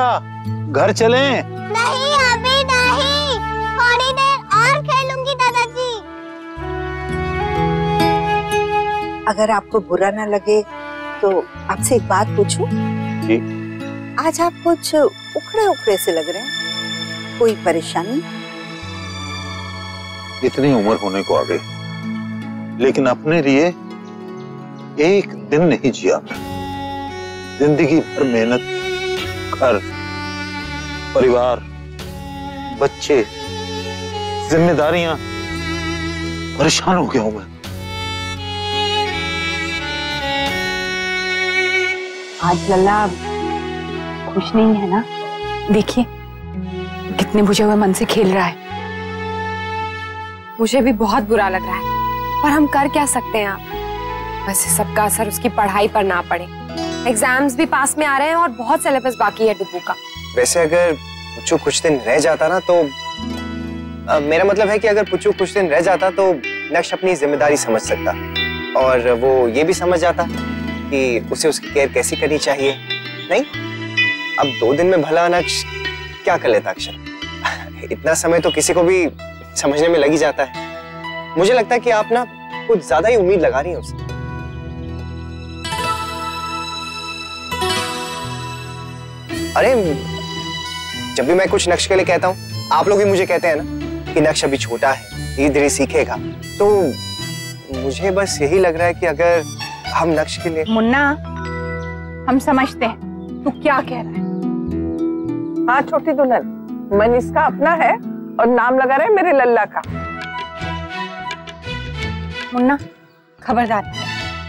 घर चलें? नहीं, अभी नहीं, थोड़ी देर और खेलूंगी दादाजी। अगर आपको बुरा ना लगे तो आपसे एक बात पूछूं? जी। आज आप कुछ उखड़े उखड़े से लग रहे हैं, कोई परेशानी? इतनी उम्र होने को आ गई, लेकिन अपने लिए एक दिन नहीं जिया। जिंदगी भर मेहनत, घर, परिवार, बच्चे, जिम्मेदारियां, परेशान हो गया हूं मैं। आज लल्ला खुश नहीं है ना? देखिए कितने बुझे हुए मन से खेल रहा है। मुझे भी बहुत बुरा लग रहा है, पर हम कर क्या सकते हैं आप? वैसे सबका असर उसकी पढ़ाई पर ना पड़े। एग्जाम्स भी पास में आ रहे हैं और बहुत सिलेबस बाकी है डुबू का। वैसे अगर पुच्चू कुछ दिन रह जाता ना तो मेरा मतलब है कि अगर पुच्चू कुछ दिन रह जाता तो नक्श अपनी जिम्मेदारी समझ सकता, और वो ये भी समझ जाता कि उसे उसकी केयर कैसी करनी चाहिए। नहीं, अब 2 दिन में भला नक्श क्या कर लेता अक्षर। इतना समय तो किसी को भी समझने में लग ही जाता है। मुझे लगता है कि आप ना कुछ ज्यादा ही उम्मीद लगा रही हैं उससे। अरे, जब भी मैं कुछ नक्श के लिए कहता हूँ, आप लोग भी मुझे कहते हैं ना कि नक्श अभी छोटा है, धीरे धीरे सीखेगा। तो मुझे बस यही लग रहा है कि अगर हम नक्श के लिए। मुन्ना, हम समझते हैं तू क्या कह रहा है। हाँ छोटी दुल्हन, मन इसका अपना है और नाम लगा रहे मेरे लल्ला का। मुन्ना, खबरदार,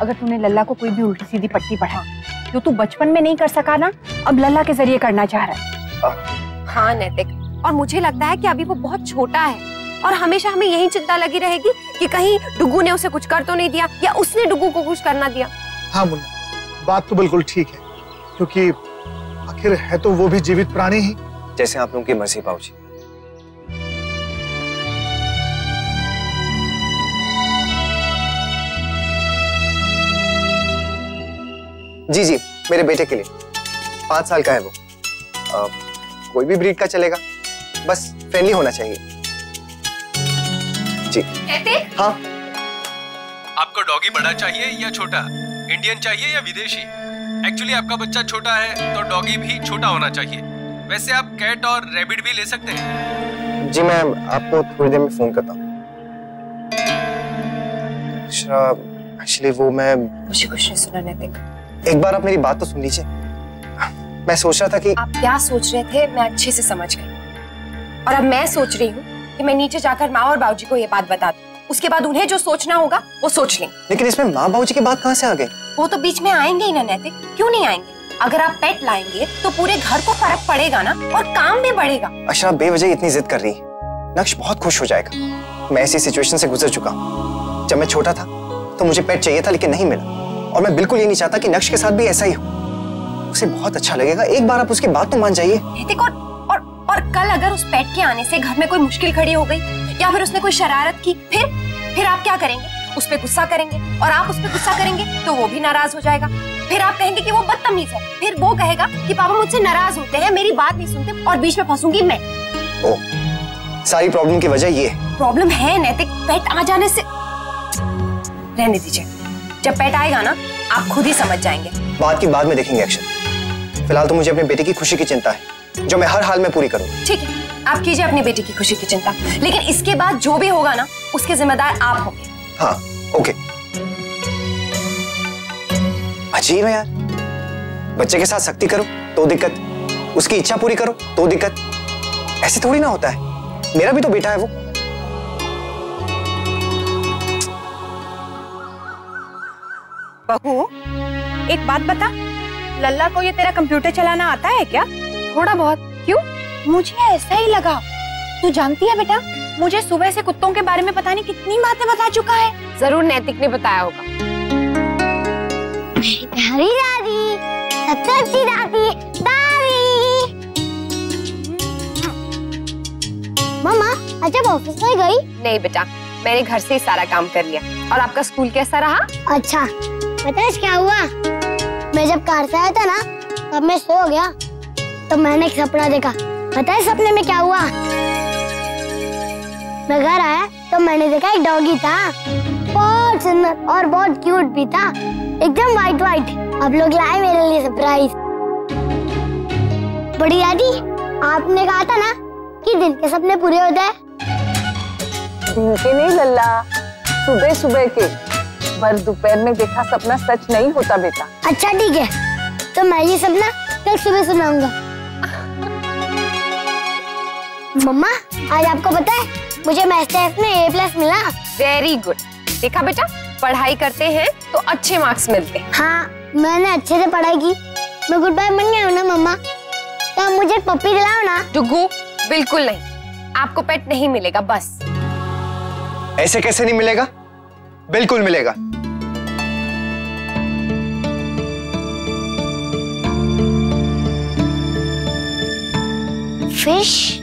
अगर तूने लल्ला को कोई भी उल्टी सीधी पट्टी पढ़ाई जो तू बचपन में नहीं कर सका ना, अब लल्ला के जरिए करना चाह रहा है। हाँ नैतिक, और मुझे लगता है कि अभी वो बहुत छोटा है और हमेशा हमें यही चिंता लगी रहेगी कि कहीं डुगू ने उसे कुछ कर तो नहीं दिया या उसने डुगू को कुछ करना दिया। हाँ मुन्ना, बात तो बिल्कुल ठीक है, क्योंकि आखिर है तो वो भी जीवित प्राणी ही। जैसे आप लोगों की मर्जी बाबूजी। जी जी, मेरे बेटे के लिए 5 साल का है वो। कोई भी ब्रीड का चलेगा, बस फ्रेंडली होना चाहिए। जी। नैतिक? हाँ। डॉगी बड़ा चाहिए या छोटा, इंडियन चाहिए या विदेशी? एक्चुअली आपका बच्चा छोटा है तो डॉगी भी छोटा होना चाहिए। वैसे आप कैट और रैबिट भी ले सकते हैं। जी मैं आपको थोड़ी देर में फोन करता हूँ। एक्चुअली वो मैं मुझे कुछ नहीं सुना नैतिक। एक बार आप मेरी बात तो सुन लीजिए। मैं सोच रहा था कि आप क्या सोच रहे थे मैं अच्छे से समझ गई, और अब मैं सोच रही हूँ कि मैं नीचे जाकर माँ और बाबूजी को ये बात बता दूं। उसके बाद उन्हें जो सोचना होगा वो सोच लें। लेकिन इसमें माँ बाबूजी की बात कहाँ से आ गई? वो तो बीच में आएंगे ही ना नैतिक, क्यों नहीं आएंगे? अगर आप पेट लाएंगे तो पूरे घर को फर्क पड़ेगा ना, और काम भी बढ़ेगा। अशरा बेवजह इतनी जिद कर रही है। नक्श बहुत खुश हो जाएगा। मैं ऐसी सिचुएशन से गुजर चुका हूँ। जब मैं छोटा था तो मुझे पेट चाहिए था लेकिन नहीं मिला, और मैं बिल्कुल ये नहीं चाहता कि नक्श के साथ भी ऐसा ही हो। उसे बहुत अच्छा लगेगा, एक बार आप उसकी बात तो मान जाइए। नैतिक, और कल अगर उस पेट के आने से घर में कोई मुश्किल खड़ी हो गई या फिर उसने कोई शरारत की, फिर आप क्या करेंगे? उस पे गुस्सा करेंगे, और आप उस पे गुस्सा करेंगे तो वो भी नाराज हो जाएगा। फिर आप कहेंगे कि वो बदतमीज है, फिर वो कहेगा कि पापा मुझसे नाराज होते हैं, मेरी बात नहीं सुनते, और बीच में फंसूंगी मैं। ओह, सारी प्रॉब्लम की वजह ये है। प्रॉब्लम है नैतिक, पेट आ जाने से रहने दीजिए। जब पेट आएगा ना आप खुद ही समझ जाएंगे। बात की बाद में देखेंगे एक्शन। फिलहाल तो मुझे अपने बेटे की खुशी की चिंता है, जो मैं हर हाल में पूरी करूंगा। ठीक है, आप कीजिए अपनी बेटी की खुशी की चिंता, लेकिन इसके बाद जो भी होगा ना उसके जिम्मेदार आप होंगे। हाँ, ओके। अजीब है यार, बच्चे के साथ सख्ती करो तो दिक्कत, उसकी इच्छा पूरी करो तो दिक्कत। ऐसे थोड़ी ना होता है। मेरा भी तो बेटा है वो। बहू, एक बात बता, लल्ला को ये तेरा कंप्यूटर चलाना आता है क्या? थोड़ा बहुत। क्यों? मुझे ऐसा ही लगा। तू जानती है बेटा, मुझे सुबह से कुत्तों के बारे में पता नहीं कितनी बातें बता चुका है। जरूर नैतिक ने बताया होगा। प्यारी दादी, सबसे अच्छी दादी, दादी। मम्मा, आज आप ऑफिस नहीं गई? नहीं बेटा, मैंने घर से ही सारा काम कर लिया। और आपका स्कूल कैसा रहा? अच्छा, पता है क्या हुआ? मैं जब कार से आया था ना, तब मैं सो गया, तो मैंने एक सपना देखा। पता है सपने में क्या हुआ? मैं घर आया तो मैंने देखा एक डॉगी था, बहुत सुंदर और बहुत क्यूट भी था, एकदम व्हाइट व्हाइट। अब लोग लाए मेरे लिए सरप्राइज। बड़ी दादी, आपने कहा था ना कि दिन के सपने पूरे होते हैं। दिन के नहीं लल्ला, सुबह सुबह के। पर दोपहर में देखा सपना सच नहीं होता बेटा। अच्छा ठीक है, तो मैं ये सपना कल सुबह सुनाऊंगा। मम्मा, आज आपको पता है मुझे मैथ टेस्ट में A+ मिला। Very good. देखा बेटा, पढ़ाई करते हैं तो अच्छे मार्क्स मिलते हैं। हाँ, मैंने अच्छे से पढ़ाई की। मैं गुड बाय बन गया हूँ ना मम्मा, तो आप मुझे पप्पी दिलाओ ना। डुगू, बिल्कुल नहीं, आपको पेट नहीं मिलेगा बस। ऐसे कैसे नहीं मिलेगा? बिल्कुल मिलेगा। फिश?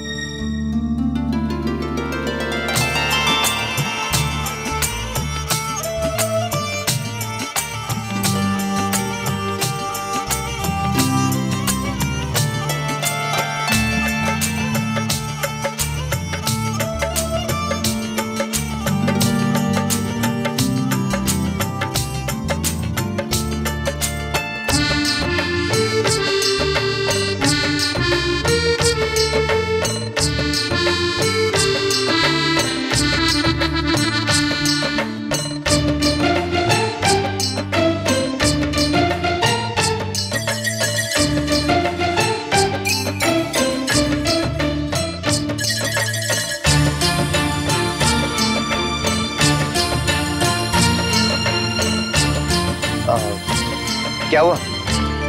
क्या हुआ?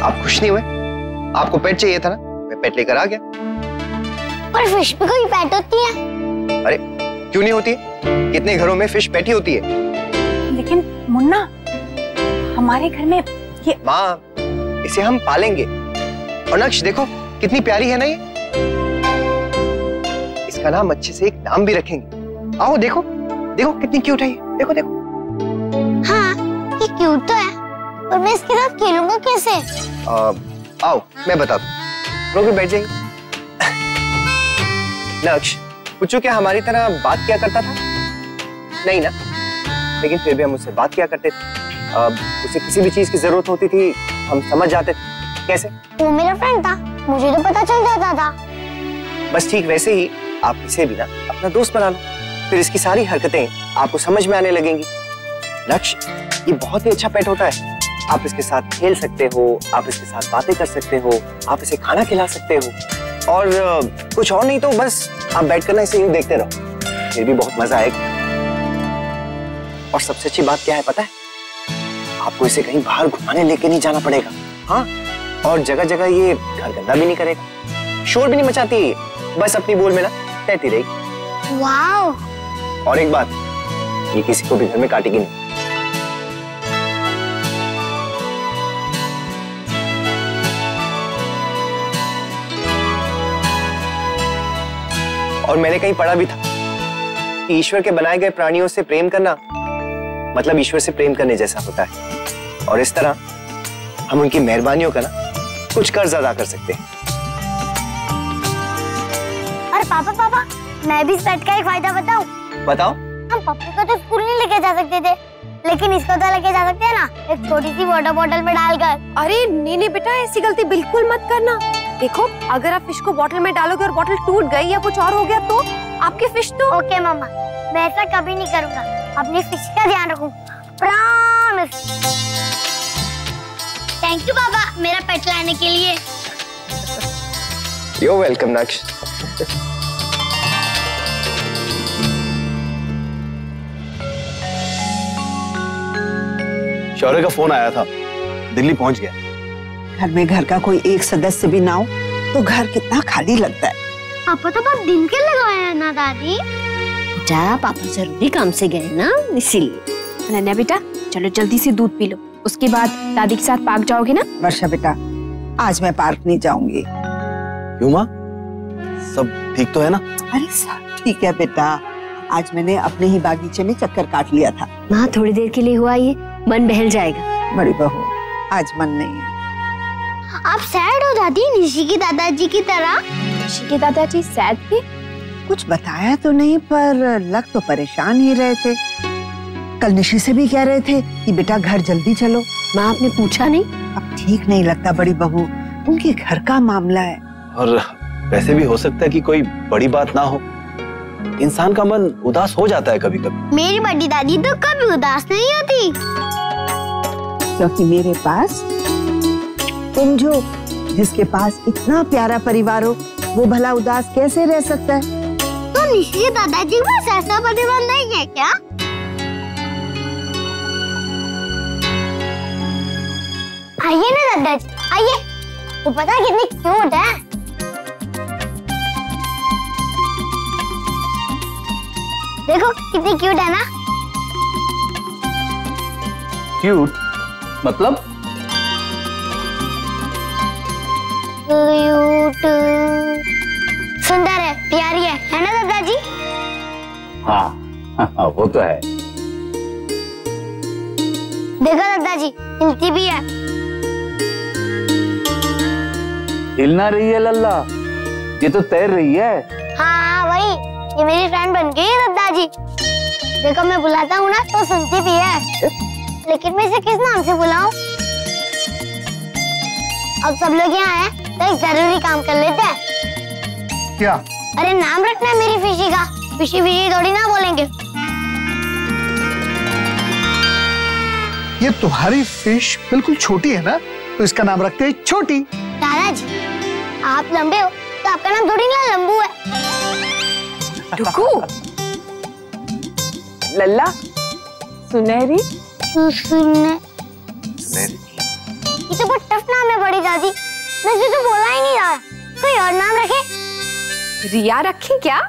आप खुश नहीं हुए? आपको पेट चाहिए था ना, मैं पेट लेकर आ गया। पर फिश पे कोई पेट होती है? अरे क्यों नहीं होती है? कितने घरों में फिश पेट ही होती है। लेकिन मुन्ना, हमारे घर में ये माँ, इसे हम पालेंगे। और नक्श देखो कितनी प्यारी है ना ये। इसका नाम अच्छे से एक नाम भी रखेंगे। आओ देखो, देखो कितनी क्यूट है ये। देखो देखो। हाँ, ये क्यूट तो है, पर मैं इसके साथ खेलूंगा कैसे? आओ मैं बता दूं। रोके बैठ जाइए। नक्श, पुच्चू क्या हमारी तरह बात किया करता था? नहीं ना? लेकिन फिर भी हम उससे बात किया करते थे। उसे किसी भी चीज की जरूरत होती थी हम समझ जाते थे। कैसे? वो मेरा फ्रेंड था, मुझे तो पता चल जाता था। बस ठीक वैसे ही आप इसे भी ना अपना दोस्त बना लो, फिर इसकी सारी हरकतें आपको समझ में आने लगेंगी। लक्ष्य ये बहुत ही अच्छा पेट होता है। आप इसके साथ खेल सकते हो, आप इसके साथ बातें कर सकते हो, आप इसे खाना खिला सकते हो, और कुछ और नहीं तो बस आप बैठ कर ना इसे यूं देखते रहो, फिर भी बहुत मजा आएगा। और सबसे अच्छी बात क्या है पता है? आपको इसे कहीं बाहर घुमाने लेके नहीं जाना पड़ेगा। हाँ, और जगह जगह ये घर गंदा भी नहीं करेगा, शोर भी नहीं मचाती है, बस अपनी बोल में ना रहती रहेगी। वाओ! और एक बात, ये किसी को भी घर में काटेगी नहीं। और मैंने कहीं पढ़ा भी था कि ईश्वर के बनाए गए प्राणियों से प्रेम करना मतलब ईश्वर से प्रेम करने जैसा होता है, और इस तरह हम उनकी मेहरबानियों का ना कुछ कर्ज अदा कर सकते हैं। और पापा, मैं भी इस पेट का एक फायदा बताऊं? बताओ। हम पप्पू को तो स्कूल नहीं लेके जा सकते थे, लेकिन इसको तो लेके जा सकते हैं ना, एक छोटी सी वाटर बॉटल में डालकर। अरे नहीं बेटा, ऐसी गलती बिल्कुल मत करना। देखो, अगर आप फिश को बॉटल में डालोगे और बॉटल टूट गई या कुछ और हो गया तो आपकी फिश तो। ओके मम्मा, मैं ऐसा कभी नहीं करूँगा, अपनी फिश का ध्यान रखूँ, प्रॉमिस। थैंक यू पापा मेरा पेट लाने के लिए। You're welcome, नक्श। शौर्य का फोन आया था, दिल्ली पहुंच गया। घर में घर का कोई एक सदस्य भी ना हो तो घर कितना खाली लगता है। पापा तो बहुत दिन के लगाए हैं ना दादी। बेटा पापा जरूरी काम से गए ना, इसीलिए। अनन्या बेटा चलो जल्दी से दूध पी लो, उसके बाद दादी के साथ पार्क जाओगे ना? वर्षा बेटा, आज मैं पार्क नहीं जाऊंगी। क्यों माँ, सब ठीक तो है ना? अरे सब ठीक है बेटा, आज मैंने अपने ही बागीचे में चक्कर काट लिया था। माँ थोड़ी देर के लिए हुआ, ये मन बहल जाएगा। बड़ी बहू, आज मन नहीं है। आप सैड हो दादी, निशी के दादाजी की तरह। निशी के दादाजी सैड थे? कुछ बताया तो नहीं, पर लग तो परेशान ही रहे थे। कल निशी से भी कह रहे थे कि बेटा घर जल्दी चलो। माँ आपने पूछा नहीं? अब ठीक नहीं लगता बड़ी बहू, उनके घर का मामला है। और वैसे भी हो सकता है कि कोई बड़ी बात ना हो, इंसान का मन उदास हो जाता है कभी कभी। मेरी बड़ी दादी तो कभी उदास नहीं होती, क्योंकि मेरे पास तुम जो, जिसके पास इतना प्यारा परिवार हो, वो भला उदास कैसे रह सकता है? तो निशी के दादाजी के पास ऐसा परिवार नहीं है क्या? आइए ना दादाजी, आइए, वो पता है कितनी क्यूट है। देखो कितनी क्यूट है ना। क्यूट मतलब? क्यूट, सुंदर है, प्यारी है ना दादाजी? हाँ, वो तो है। देखो दादाजी, हिलती भी है। हिल ना रही है लल्ला, ये तो तैर रही है। हाँ वही, ये मेरी फ्रेंड बन गई है दादाजी। देखो मैं बुलाता हूँ ना तो सुनती भी है, लेकिन मैं इसे किस नाम से बुलाऊं? अब सब लोग यहाँ हैं तो एक जरूरी काम कर लेते हैं। क्या? अरे नाम रखना है मेरी फिशी का, फिशी फिशी थोड़ी ना बोलेंगे। ये तुम्हारी फिश बिल्कुल छोटी है ना, तो इसका नाम रखते हैं छोटी। दादाजी आप लंबे हो तो आपका नाम थोड़ी ना लंबू है। टुकू, लल्ला, सुनहरी, ये तो बहुत टफ नाम है बड़ी दादी, मैं इसे तो बोला ही नहीं रहा, कोई और नाम रखे। रिया रखे क्या?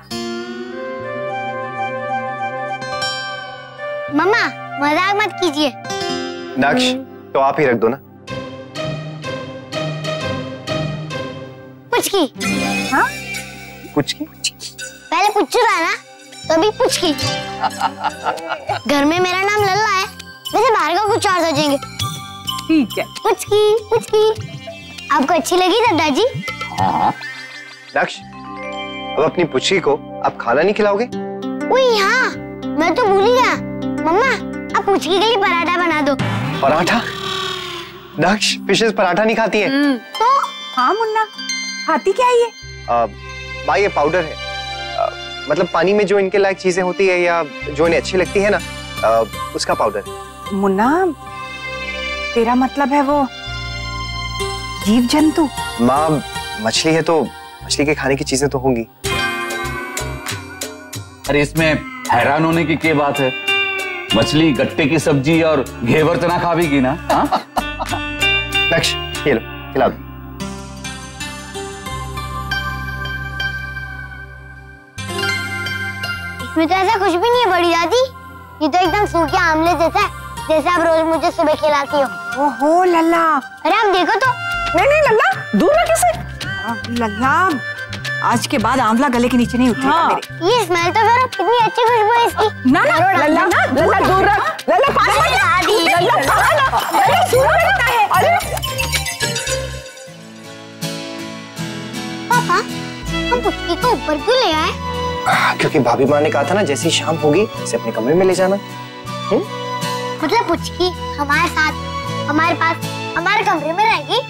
मम्मा मजाक मत कीजिए। नक्श तो आप ही रख दो ना। पुचकी। हाँ? पुचकी? पहले पुच्चू था ना, तो अभी पुचकी। घर में मेरा नाम लल्ला है, वैसे बाहर का कुछ और सोचेंगे। ठीक है। पुचकी पुचकी, आपको अच्छी लगी दादाजी? हाँ। नक्श, अब अपनी पुचकी को आप खाना नहीं खिलाओगे? ओए हाँ, मैं तो भूल ही गया। मम्मा पुचकी के लिए पराठा बना दो। पराठा? दक्ष, फिशेस पराठा नहीं खाती है। तो हाँ मुन्ना, खाती क्या है ये? भाई ये पाउडर है। मतलब पानी में जो इनके लायक चीजें होती है या जो इन्हें अच्छी लगती है ना, उसका पाउडर है। मुन्ना, तेरा मतलब है वो जीव जंतु? माँ, मछली है तो मछली के खाने की चीजें तो होंगी। अरे इसमें हैरान होने की क्या बात है? मछली गट्टे की सब्जी और घेवर चना खावेगी ना? लक्ष, ये लो, खिला दो। इसमें तो ऐसा कुछ भी नहीं है बड़ी दादी, ये तो एकदम सूखे आमले जैसा है, जैसे आप रोज मुझे सुबह खिलाती हो। ओहो लल्ला, अरे आप देखो तो। नहीं लल्ला, दूर रख इसे। लल्ला, आज के बाद आंवला गले के नीचे नहीं उतरेगा मेरे। ये स्मेल तो करो, कितनी अच्छी खुशबू है इसकी। ना ना लल्ला, लल्ला दूर रख। लल्ला पास मत जा। लल्ला लल्ला दूर रखता है। अरे पापा, हम पुचकी को ऊपर क्यों ले आए? क्योंकि भाभी माँ ने कहा था ना, जैसी शाम होगी इसे अपने कमरे में ले जाना। मतलब पुचकी हमारे साथ, हमारे पास, हमारे कमरे में रहेगी?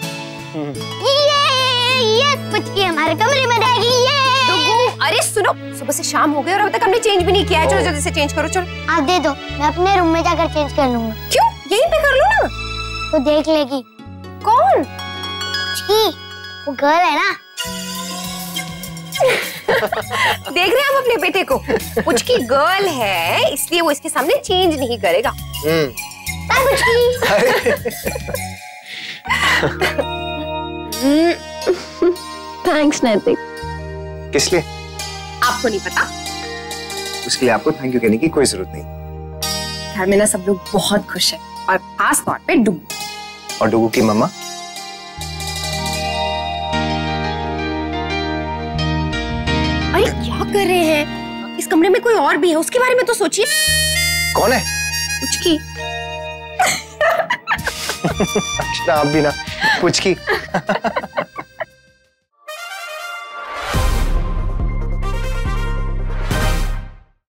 ये पुचकी हमारे कमरे में रहेगी। ये अरे सुनो, सुबह से शाम हो गई और अभी तक हमने चेंज भी नहीं किया है। चलो जल्दी से चेंज करो। चलो आप दे दो, मैं अपने रूम में जाकर चेंज कर लूंगा। क्यों? यहीं पे कर लो ना। तो देख लेगी। कौन? पुचकी, वो गर्ल है ना। देख रहे हैं हम अपने बेटे को, पुचकी गर्ल है इसलिए वो इसके सामने चेंज नहीं करेगा। थैंक्स नैतिक। किस लिए? आपको नहीं पता? उसके लिए आपको थैंक यू कहने की कोई जरूरत नहीं। घर में ना सब लोग बहुत खुश हैं और खास तौर पे डुगू। और डुगू की मम्मा? अरे क्या कर रहे हैं? इस कमरे में कोई और भी है, उसके बारे में तो सोचिए। कौन है? पुचकी। आप भी ना पुचकी।